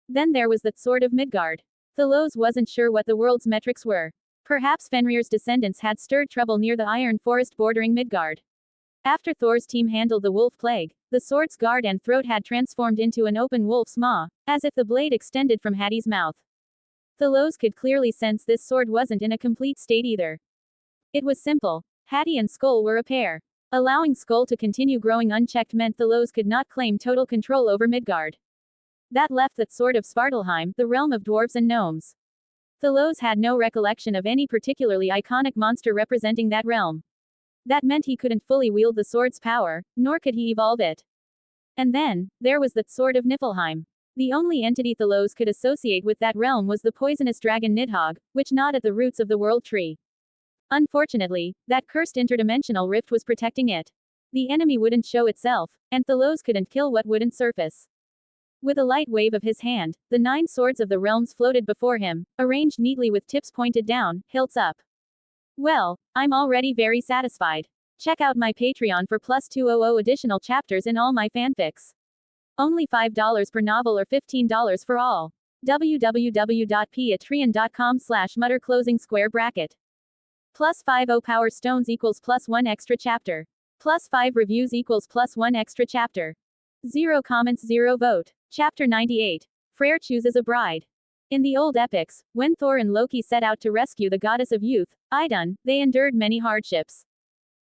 A: Then there was that sword of Midgard. Thalos wasn't sure what the world's metrics were. Perhaps Fenrir's descendants had stirred trouble near the iron forest bordering Midgard. After Thor's team handled the wolf plague, the sword's guard and throat had transformed into an open wolf's maw, as if the blade extended from Hati's mouth. Thalos could clearly sense this sword wasn't in a complete state either. It was simple. Hati and Skull were a pair. Allowing Skull to continue growing unchecked meant Thalos could not claim total control over Midgard. That left that sword of Svartalheim, the realm of dwarves and gnomes. Thalos had no recollection of any particularly iconic monster representing that realm. That meant he couldn't fully wield the sword's power, nor could he evolve it. And then, there was that sword of Niflheim. The only entity Thalos could associate with that realm was the poisonous dragon Nidhogg, which gnawed at the roots of the world tree. Unfortunately, that cursed interdimensional rift was protecting it. The enemy wouldn't show itself, and Thalos couldn't kill what wouldn't surface. With a light wave of his hand, the 9 swords of the realms floated before him, arranged neatly with tips pointed down, hilts up. Well, I'm already very satisfied. Check out my Patreon for plus 200 additional chapters in all my fanfics. Only $5 per novel or $15 for all. www.patreon.com/mutter closing square bracket. Plus 50 power stones equals plus 1 extra chapter. Plus 5 reviews equals plus 1 extra chapter. 0 comments 0 vote. Chapter 98. Freyr chooses a bride. In the old epics, when Thor and Loki set out to rescue the goddess of youth, Idun, they endured many hardships.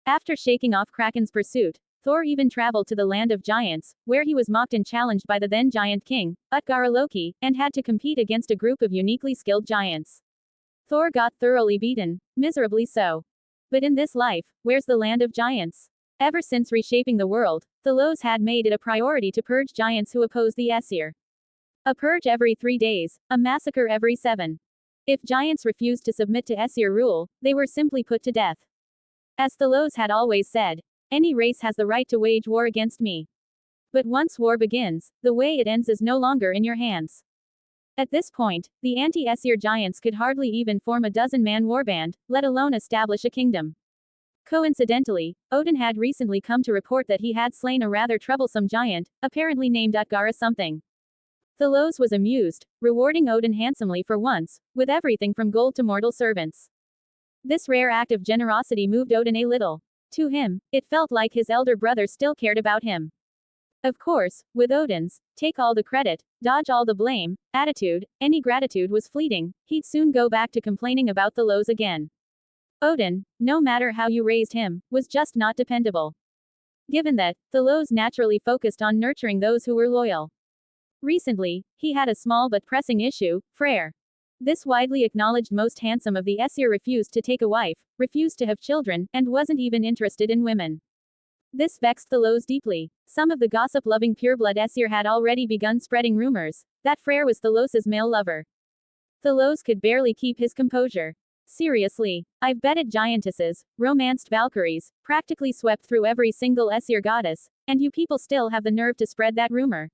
A: After shaking off Kraken's pursuit, Thor even traveled to the land of giants, where he was mocked and challenged by the then giant king, Loki, and had to compete against a group of uniquely skilled giants. Thor got thoroughly beaten, miserably so. But in this life, where's the land of giants? Ever since reshaping the world, Thalos had made it a priority to purge giants who oppose the Aesir. A purge every 3 days, a massacre every 7. If giants refused to submit to Aesir rule, they were simply put to death. As Thalos had always said, any race has the right to wage war against me. But once war begins, the way it ends is no longer in your hands. At this point, the anti-Aesir giants could hardly even form a 12-man warband, let alone establish a kingdom. Coincidentally, Odin had recently come to report that he had slain a rather troublesome giant, apparently named something. Thalos was amused, rewarding Odin handsomely for once, with everything from gold to mortal servants. This rare act of generosity moved Odin a little. To him, it felt like his elder brother still cared about him. Of course, with Odin's take all the credit, dodge all the blame attitude, any gratitude was fleeting, he'd soon go back to complaining about Thalos again. Odin, no matter how you raised him, was just not dependable. Given that, Thalos naturally focused on nurturing those who were loyal. Recently, he had a small but pressing issue, Freyr. This widely acknowledged most handsome of the Aesir refused to take a wife, refused to have children, and wasn't even interested in women. This vexed Thalos deeply. Some of the gossip-loving pureblood Aesir had already begun spreading rumors that Freyr was Thalos's male lover. Thalos could barely keep his composure. Seriously, I've betted giantesses, romanced Valkyries, practically swept through every single Aesir goddess, and you people still have the nerve to spread that rumor.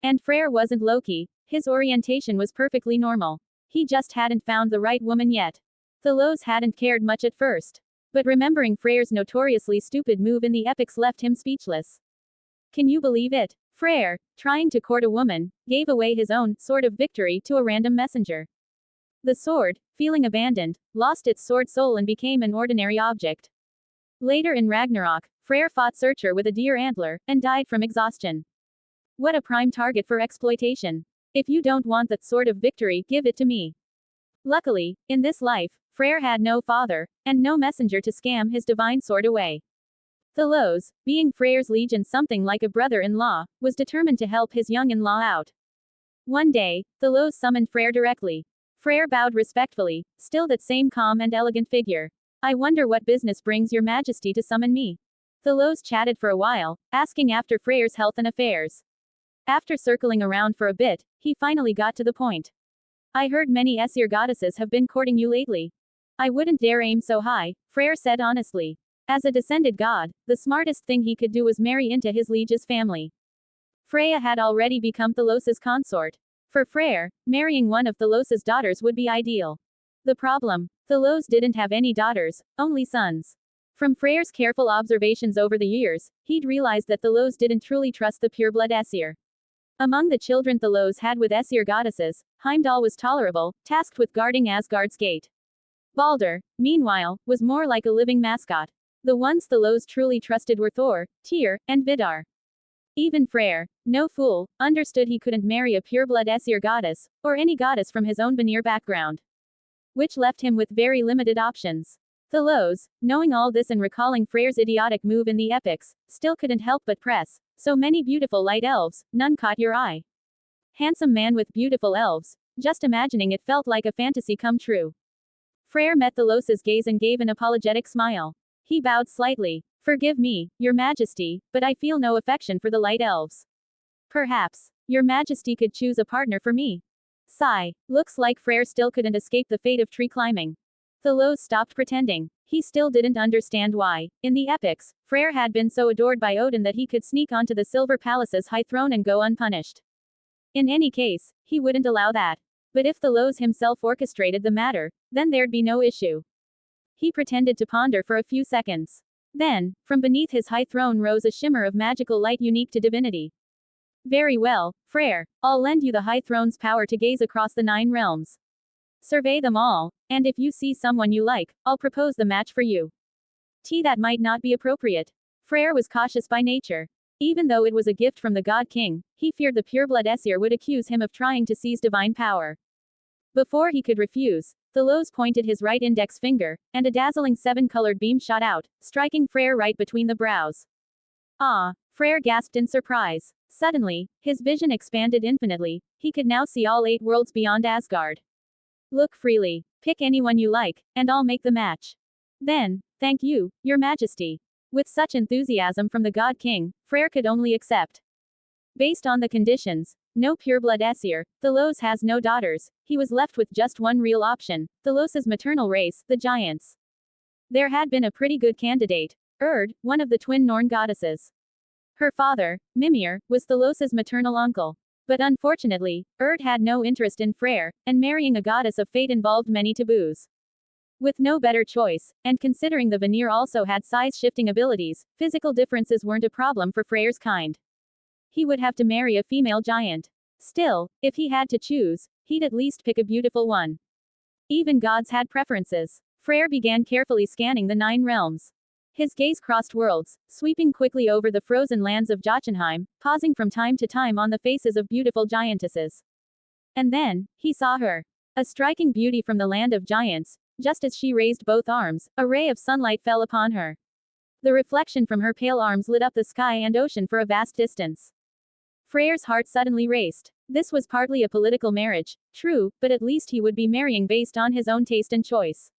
A: And Freyr wasn't Loki, his orientation was perfectly normal. He just hadn't found the right woman yet. Thalos hadn't cared much at first. But remembering Freyr's notoriously stupid move in the epics left him speechless. Can you believe it? Freyr, trying to court a woman, gave away his own sword of victory to a random messenger. The sword, feeling abandoned, lost its sword soul and became an ordinary object. Later in Ragnarok, Freyr fought Surtur with a deer antler, and died from exhaustion. What a prime target for exploitation. If you don't want that sword of victory, give it to me. Luckily, in this life, Freyr had no father, and no messenger to scam his divine sword away. Thalos, being Freyr's liege and something like a brother-in-law, was determined to help his young-in-law out. One day, Thalos summoned Freyr directly. Freyr bowed respectfully, still that same calm and elegant figure. I wonder what business brings your majesty to summon me. Thalos chatted for a while, asking after Freyr's health and affairs. After circling around for a bit, he finally got to the point. I heard many Aesir goddesses have been courting you lately. I wouldn't dare aim so high, Freyr said honestly. As a descended god, the smartest thing he could do was marry into his liege's family. Freya had already become Thalos's consort. For Freyr, marrying one of Thalos's daughters would be ideal. The problem? Thalos didn't have any daughters, only sons. From Freyr's careful observations over the years, he'd realized that Thalos didn't truly trust the pureblood Aesir. Among the children Thalos had with Aesir goddesses, Heimdall was tolerable, tasked with guarding Asgard's gate. Balder, meanwhile, was more like a living mascot. The ones Thalos truly trusted were Thor, Tyr, and Vidar. Even Freyr, no fool, understood he couldn't marry a pureblood Aesir goddess, or any goddess from his own Vanir background. Which left him with very limited options. Thalos, knowing all this and recalling Freyr's idiotic move in the epics, still couldn't help but press. So many beautiful light elves, none caught your eye. Handsome man with beautiful elves, just imagining it felt like a fantasy come true. Freyr met Thalos's gaze and gave an apologetic smile. He bowed slightly. Forgive me, your majesty, but I feel no affection for the light elves. Perhaps, your majesty could choose a partner for me. Sigh. Looks like Freyr still couldn't escape the fate of tree climbing. Thalos stopped pretending. He still didn't understand why, in the epics, Freyr had been so adored by Odin that he could sneak onto the Silver Palace's high throne and go unpunished. In any case, he wouldn't allow that. But if Thalos himself orchestrated the matter, then there'd be no issue. He pretended to ponder for a few seconds. Then, from beneath his high throne rose a shimmer of magical light unique to divinity. Very well, Freyr, I'll lend you the high throne's power to gaze across the 9 realms. Survey them all, and if you see someone you like, I'll propose the match for you. That might not be appropriate. Freyr was cautious by nature. Even though it was a gift from the God King, he feared the pureblood Aesir would accuse him of trying to seize divine power. Before he could refuse, Thalos pointed his right index finger, and a dazzling seven-colored beam shot out, striking Freyr right between the brows. Ah! Freyr gasped in surprise. Suddenly, his vision expanded infinitely, he could now see all 8 worlds beyond Asgard. Look freely. Pick anyone you like, and I'll make the match. Then, thank you, Your Majesty. With such enthusiasm from the God King, Freyr could only accept. Based on the conditions, no pureblood Aesir, Thalos has no daughters, he was left with just one real option, Thalos's maternal race, the giants. There had been a pretty good candidate, Urd, one of the twin Norn goddesses. Her father, Mimir, was Thalos's maternal uncle. But unfortunately, Urd had no interest in Freyr, and marrying a goddess of fate involved many taboos. With no better choice, and considering the Vanir also had size-shifting abilities, physical differences weren't a problem for Freyr's kind. He would have to marry a female giant. Still, if he had to choose, he'd at least pick a beautiful one. Even gods had preferences. Freyr began carefully scanning the 9 realms. His gaze crossed worlds, sweeping quickly over the frozen lands of Jotunheim, pausing from time to time on the faces of beautiful giantesses. And then, he saw her. A striking beauty from the land of giants. Just as she raised both arms, a ray of sunlight fell upon her. The reflection from her pale arms lit up the sky and ocean for a vast distance. Freyr's heart suddenly raced. This was partly a political marriage, true, but at least he would be marrying based on his own taste and choice.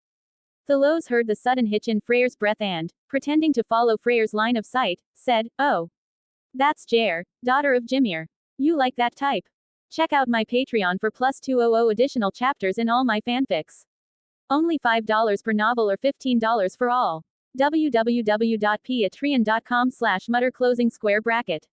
A: Thalos heard the sudden hitch in Freyr's breath and, pretending to follow Freyr's line of sight, said, "Oh. That's Jair, daughter of Jimir. You like that type? Check out my Patreon for plus 200 additional chapters in all my fanfics. Only $5 per novel or $15 for all. www.patreon.com/mutter closing square bracket.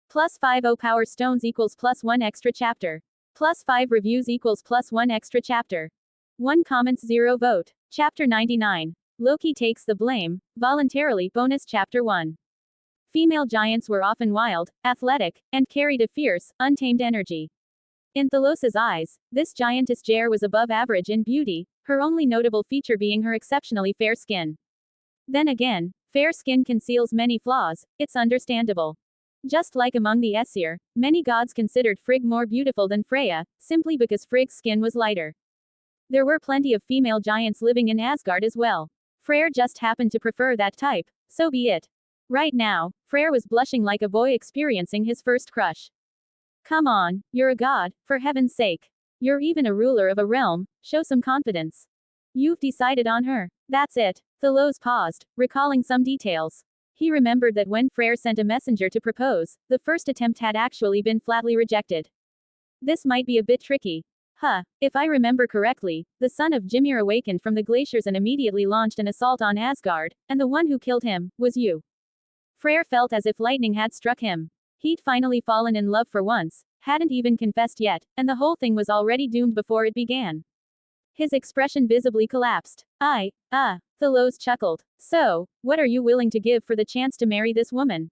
A: Plus 50 power stones equals plus 1 extra chapter. Plus 5 reviews equals plus 1 extra chapter. 1 comments 0 vote. Chapter 99. Loki takes the blame, voluntarily, bonus chapter 1. Female giants were often wild, athletic, and carried a fierce, untamed energy. In Thalos's eyes, this giantess Jair was above average in beauty, her only notable feature being her exceptionally fair skin. Then again, fair skin conceals many flaws, it's understandable. Just like among the Aesir, many gods considered Frigg more beautiful than Freya, simply because Frigg's skin was lighter. There were plenty of female giants living in Asgard as well. Freyr just happened to prefer that type, so be it. Right now, Freyr was blushing like a boy experiencing his first crush. Come on, you're a god, for heaven's sake. You're even a ruler of a realm, show some confidence. You've decided on her. That's it. Thalos paused, recalling some details. He remembered that when Freyr sent a messenger to propose, the first attempt had actually been flatly rejected. This might be a bit tricky. If I remember correctly, the son of Jimir awakened from the glaciers and immediately launched an assault on Asgard, and the one who killed him was you. Freyr felt as if lightning had struck him. He'd finally fallen in love for once, hadn't even confessed yet, and the whole thing was already doomed before it began. His expression visibly collapsed. Thalos chuckled. So, what are you willing to give for the chance to marry this woman?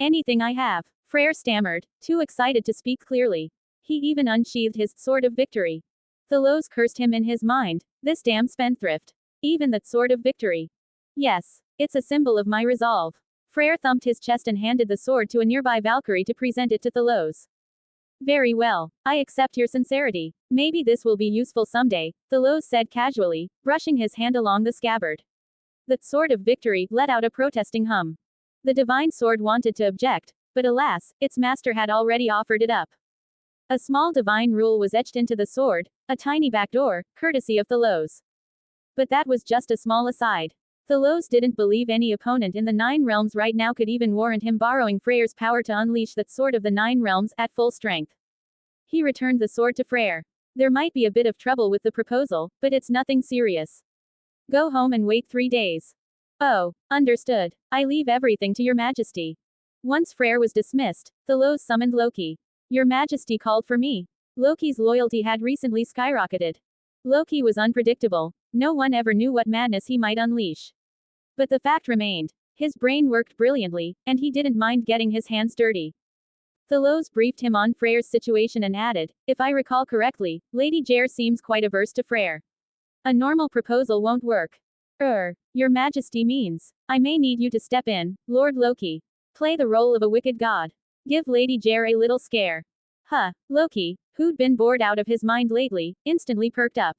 A: Anything I have. Freyr stammered, too excited to speak clearly. He even unsheathed his sword of victory. Thalos cursed him in his mind. This damn spendthrift. Even that sword of victory. Yes, it's a symbol of my resolve. Freyr thumped his chest and handed the sword to a nearby Valkyrie to present it to Thalos. Very well, I accept your sincerity. Maybe this will be useful someday, Thalos said casually, brushing his hand along the scabbard. The sword of victory let out a protesting hum. The divine sword wanted to object, but alas, its master had already offered it up. A small divine rule was etched into the sword, a tiny backdoor, courtesy of Thalos. But that was just a small aside. Thalos didn't believe any opponent in the 9 realms right now could even warrant him borrowing Freyr's power to unleash that sword of the 9 realms at full strength. He returned the sword to Freyr. There might be a bit of trouble with the proposal, but it's nothing serious. Go home and wait 3 days. Oh, understood. I leave everything to your majesty. Once Freyr was dismissed, Thalos summoned Loki. Your majesty called for me. Loki's loyalty had recently skyrocketed. Loki was unpredictable. No one ever knew what madness he might unleash. But the fact remained. His brain worked brilliantly, and he didn't mind getting his hands dirty. Thalos briefed him on Freyr's situation and added, if I recall correctly, Lady Jair seems quite averse to Freyr. A normal proposal won't work. Your majesty means, I may need you to step in, Lord Loki. Play the role of a wicked god. Give Lady Jair a little scare. Loki, who'd been bored out of his mind lately, instantly perked up.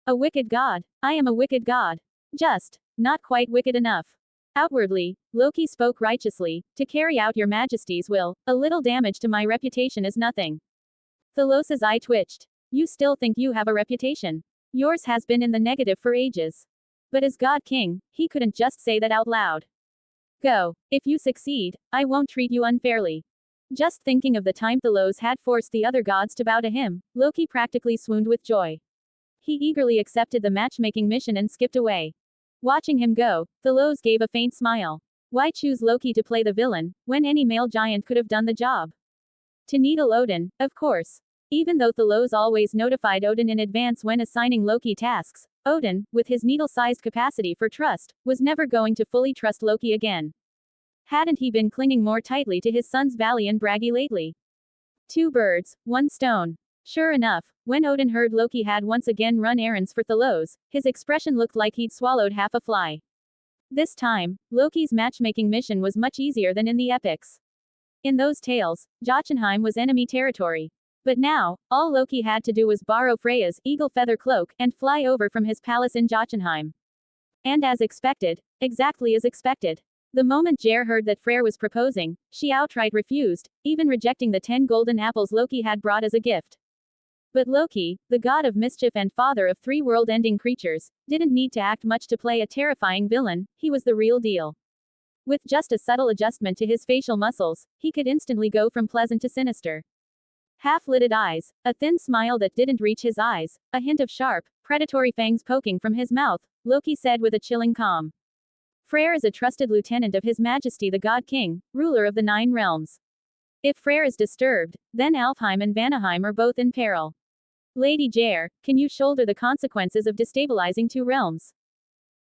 A: A wicked god. I am a wicked god. Just not quite wicked enough. Outwardly, Loki spoke righteously, to carry out your majesty's will, a little damage to my reputation is nothing. Thalos's eye twitched. You still think you have a reputation? Yours has been in the negative for ages. But as God King, he couldn't just say that out loud. Go. If you succeed, I won't treat you unfairly. Just thinking of the time Thalos had forced the other gods to bow to him, Loki practically swooned with joy. He eagerly accepted the matchmaking mission and skipped away. Watching him go, Thalos gave a faint smile. Why choose Loki to play the villain, when any male giant could have done the job? To needle Odin, of course. Even though Thalos always notified Odin in advance when assigning Loki tasks, Odin, with his needle-sized capacity for trust, was never going to fully trust Loki again. Hadn't he been clinging more tightly to his son's valley and braggy lately? Two birds, one stone. Sure enough, when Odin heard Loki had once again run errands for Thalos, his expression looked like he'd swallowed half a fly. This time, Loki's matchmaking mission was much easier than in the epics. In those tales, Jotunheim was enemy territory. But now, all Loki had to do was borrow Freya's eagle feather cloak and fly over from his palace in Jotunheim. And as expected, exactly as expected. The moment Jer heard that Freyr was proposing, she outright refused, even rejecting the 10 golden apples Loki had brought as a gift. But Loki, the god of mischief and father of 3 world-ending creatures, didn't need to act much to play a terrifying villain, he was the real deal. With just a subtle adjustment to his facial muscles, he could instantly go from pleasant to sinister. Half-lidded eyes, a thin smile that didn't reach his eyes, a hint of sharp, predatory fangs poking from his mouth, Loki said with a chilling calm. Freyr is a trusted lieutenant of His Majesty the God King, ruler of the 9 realms. If Freyr is disturbed, then Alfheim and Vanaheim are both in peril. Lady Jer, can you shoulder the consequences of destabilizing 2 realms?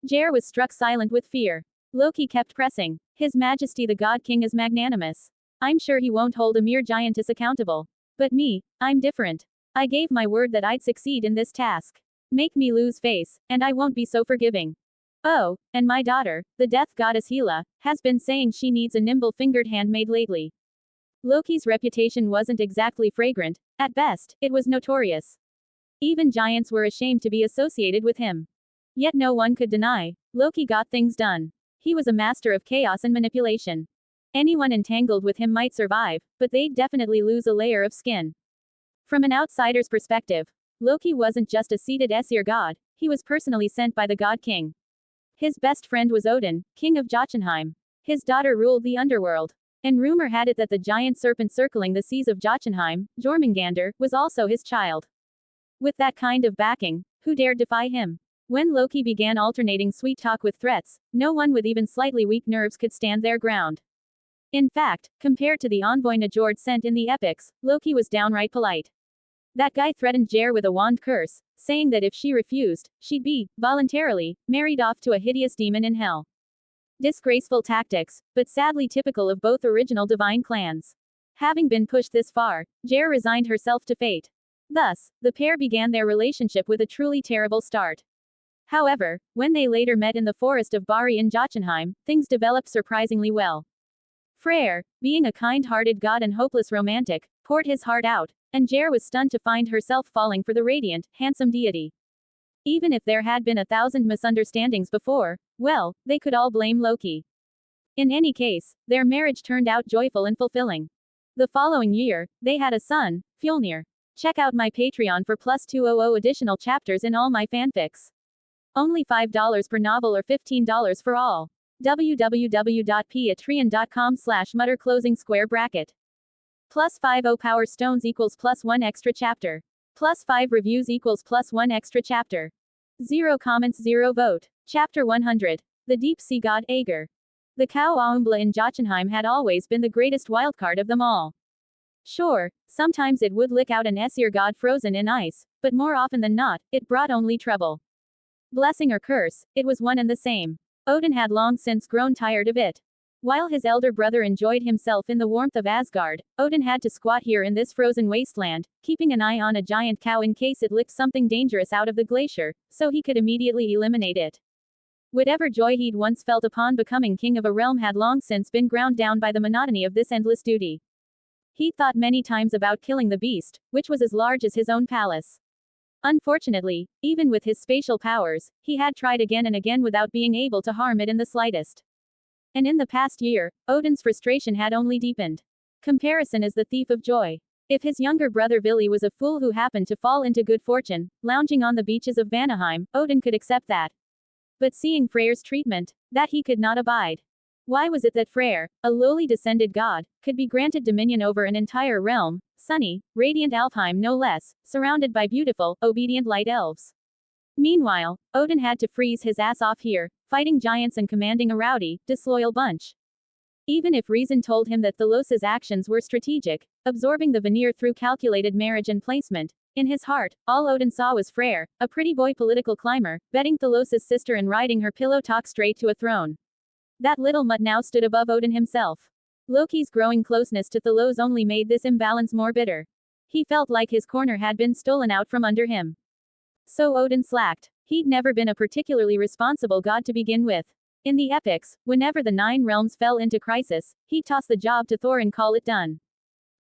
A: Jer was struck silent with fear. Loki kept pressing. His Majesty the God King is magnanimous. I'm sure he won't hold a mere giantess accountable. But me, I'm different. I gave my word that I'd succeed in this task. Make me lose face, and I won't be so forgiving. Oh, and my daughter, the death goddess Hela, has been saying she needs a nimble-fingered handmaid lately. Loki's reputation wasn't exactly fragrant, at best, it was notorious. Even giants were ashamed to be associated with him. Yet no one could deny, Loki got things done. He was a master of chaos and manipulation. Anyone entangled with him might survive, but they'd definitely lose a layer of skin. From an outsider's perspective, Loki wasn't just a seated Aesir god, he was personally sent by the God King. His best friend was Odin, king of Jotunheim. His daughter ruled the underworld. And rumor had it that the giant serpent circling the seas of Jotunheim, Jormungandr, was also his child. With that kind of backing, who dared defy him? When Loki began alternating sweet talk with threats, no one with even slightly weak nerves could stand their ground. In fact, compared to the envoy Njord sent in the epics, Loki was downright polite. That guy threatened Jer with a wand curse, saying that if she refused, she'd be, voluntarily, married off to a hideous demon in hell. Disgraceful tactics, but sadly typical of both original divine clans. Having been pushed this far, Jer resigned herself to fate. Thus, the pair began their relationship with a truly terrible start. However, when they later met in the forest of Bari in Jotunheim, things developed surprisingly well. Freyr, being a kind-hearted god and hopeless romantic, poured his heart out, and Jer was stunned to find herself falling for the radiant, handsome deity. Even if there had been 1,000 misunderstandings before, well, they could all blame Loki. In any case, their marriage turned out joyful and fulfilling. The following year, they had a son, Fjolnir. Check out my Patreon for +200 additional chapters in all my fanfics. Only $5 per novel or $15 for all. www.patreon.com/mutter closing square bracket. +50 power stones equals +1 extra chapter. +5 reviews equals +1 extra chapter. 0 comments 0 vote. Chapter 100. The Deep Sea God Aegir. The cow Aumbla in Jotunheim had always been the greatest wildcard of them all. Sure, sometimes it would lick out an Aesir god frozen in ice, but more often than not, it brought only trouble. Blessing or curse, it was one and the same. Odin had long since grown tired of it. While his elder brother enjoyed himself in the warmth of Asgard, Odin had to squat here in this frozen wasteland, keeping an eye on a giant cow in case it licked something dangerous out of the glacier, so he could immediately eliminate it. Whatever joy he'd once felt upon becoming king of a realm had long since been ground down by the monotony of this endless duty. He thought many times about killing the beast, which was as large as his own palace. Unfortunately, even with his spatial powers, he had tried again and again without being able to harm it in the slightest. And in the past year, Odin's frustration had only deepened. Comparison is the thief of joy. If his younger brother Vili was a fool who happened to fall into good fortune, lounging on the beaches of Vanaheim, Odin could accept that. But seeing Freyer's treatment, that he could not abide. Why was it that Freyer, a lowly descended god, could be granted dominion over an entire realm, sunny, radiant Alfheim no less, surrounded by beautiful, obedient light elves? Meanwhile, Odin had to freeze his ass off here, fighting giants and commanding a rowdy, disloyal bunch. Even if reason told him that Thalos' actions were strategic, absorbing the veneer through calculated marriage and placement, in his heart, all Odin saw was Freyr, a pretty boy political climber, betting Thalos' sister and riding her pillow talk straight to a throne. That little mutt now stood above Odin himself. Loki's growing closeness to Thalos only made this imbalance more bitter. He felt like his corner had been stolen out from under him. So Odin slacked. He'd never been a particularly responsible god to begin with. In the epics, whenever the 9 realms fell into crisis, he'd toss the job to Thor and call it done.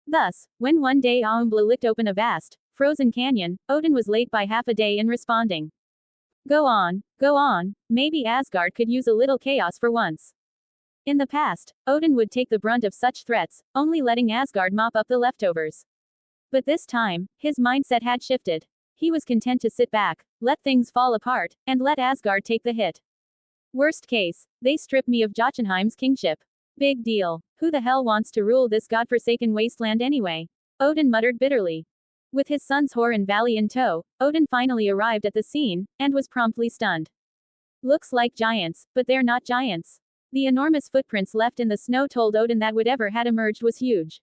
A: Thus, when one day Aumbla licked open a vast, frozen canyon, Odin was late by half a day in responding. Go on, maybe Asgard could use a little chaos for once. In the past, Odin would take the brunt of such threats, only letting Asgard mop up the leftovers. But this time, his mindset had shifted. He was content to sit back, let things fall apart, and let Asgard take the hit. Worst case, they strip me of Jotunheim's kingship. Big deal. Who the hell wants to rule this godforsaken wasteland anyway? Odin muttered bitterly. With his son's Horan Valley in tow, Odin finally arrived at the scene, and was promptly stunned. Looks like giants, but they're not giants. The enormous footprints left in the snow told Odin that whatever had emerged was huge.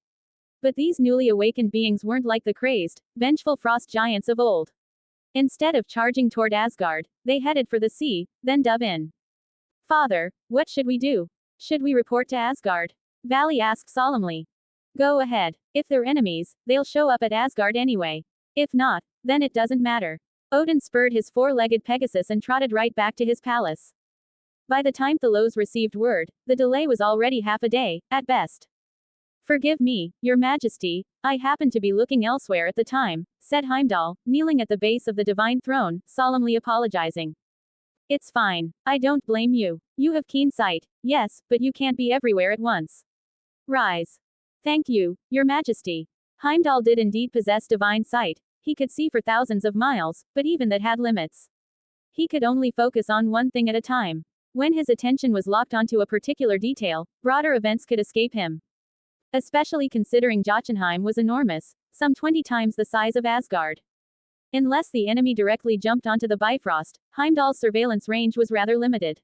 A: But these newly awakened beings weren't like the crazed, vengeful frost giants of old. Instead of charging toward Asgard, they headed for the sea, then dove in. Father, what should we do? Should we report to Asgard? Vali asked solemnly. Go ahead. If they're enemies, they'll show up at Asgard anyway. If not, then it doesn't matter. Odin spurred his 4-legged Pegasus and trotted right back to his palace. By the time Thalos received word, the delay was already half a day, at best. Forgive me, your majesty, I happened to be looking elsewhere at the time, said Heimdall, kneeling at the base of the divine throne, solemnly apologizing. It's fine. I don't blame you. You have keen sight, yes, but you can't be everywhere at once. Rise. Thank you, your majesty. Heimdall did indeed possess divine sight. He could see for thousands of miles, but even that had limits. He could only focus on one thing at a time. When his attention was locked onto a particular detail, broader events could escape him. Especially considering Jotunheim was enormous, some 20 times the size of Asgard. Unless the enemy directly jumped onto the Bifrost, Heimdall's surveillance range was rather limited.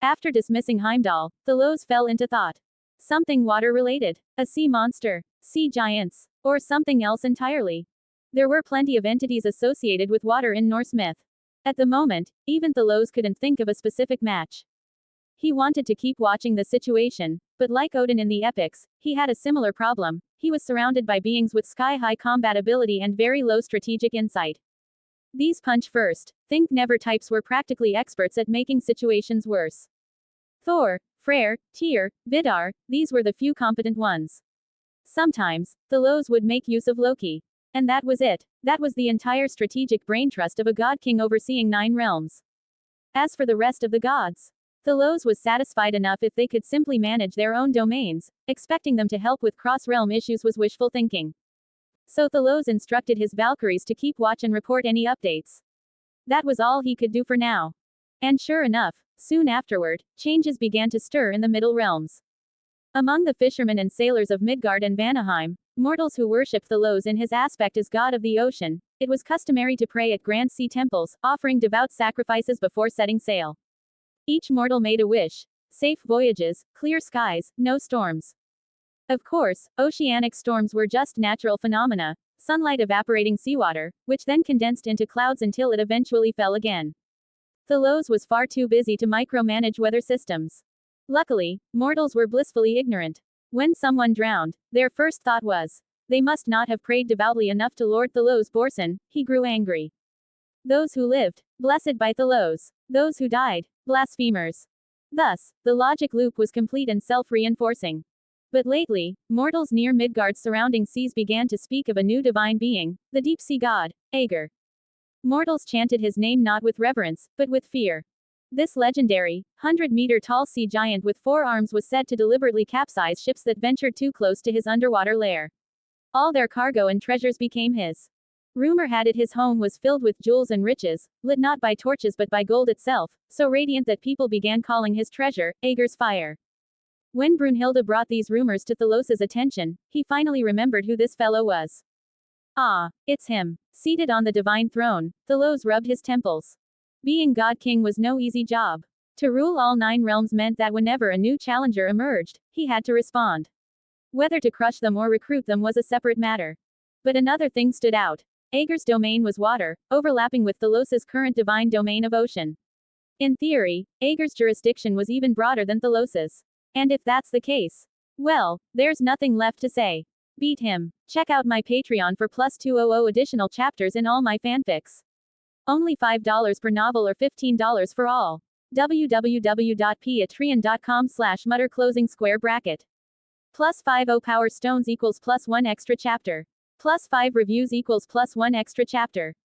A: After dismissing Heimdall, Thalos fell into thought. Something water-related. A sea monster. Sea giants. Or something else entirely. There were plenty of entities associated with water in Norse myth. At the moment, even Thalos couldn't think of a specific match. He wanted to keep watching the situation, but like Odin in the epics, he had a similar problem. He was surrounded by beings with sky-high combat ability and very low strategic insight. These punch first, think never types were practically experts at making situations worse. Thor, Freyr, Tyr, Vidar, these were the few competent ones. Sometimes, Thalos would make use of Loki. And that was it. That was the entire strategic brain trust of a god king overseeing 9 realms. As for the rest of the gods, Thalos was satisfied enough if they could simply manage their own domains. Expecting them to help with cross-realm issues was wishful thinking. So Thalos instructed his Valkyries to keep watch and report any updates. That was all he could do for now. And sure enough, soon afterward, changes began to stir in the Middle Realms. Among the fishermen and sailors of Midgard and Vanaheim, mortals who worshipped Thalos in his aspect as god of the ocean, it was customary to pray at grand sea temples, offering devout sacrifices before setting sail. Each mortal made a wish. Safe voyages, clear skies, no storms. Of course, oceanic storms were just natural phenomena, sunlight evaporating seawater, which then condensed into clouds until it eventually fell again. Thalos was far too busy to micromanage weather systems. Luckily, mortals were blissfully ignorant. When someone drowned, their first thought was, they must not have prayed devoutly enough to Lord Thalos Borson. He grew angry. Those who lived, blessed by Thalos. Those who died, blasphemers. Thus, the logic loop was complete and self-reinforcing. But lately, mortals near Midgard's surrounding seas began to speak of a new divine being, the deep sea god, Aegir. Mortals chanted his name not with reverence, but with fear. This legendary, 100-meter-tall sea giant with 4 arms was said to deliberately capsize ships that ventured too close to his underwater lair. All their cargo and treasures became his. Rumor had it his home was filled with jewels and riches, lit not by torches but by gold itself, so radiant that people began calling his treasure, Aegir's fire. When Brunhilde brought these rumors to Thalos' attention, he finally remembered who this fellow was. Ah, it's him. Seated on the divine throne, Thalos rubbed his temples. Being God King was no easy job. To rule all 9 realms meant that whenever a new challenger emerged, he had to respond. Whether to crush them or recruit them was a separate matter. But another thing stood out. Aegir's domain was water, overlapping with Thalos' current divine domain of ocean. In theory, Aegir's jurisdiction was even broader than Thalos'. And if that's the case, well, there's nothing left to say. Beat him. Check out my Patreon for plus 200 additional chapters in all my fanfics. Only $5 per novel or $15 for all. www.patreon.com/mutter closing square bracket. Plus 50 power stones equals plus 1 extra chapter. Plus 5 reviews equals plus 1 extra chapter.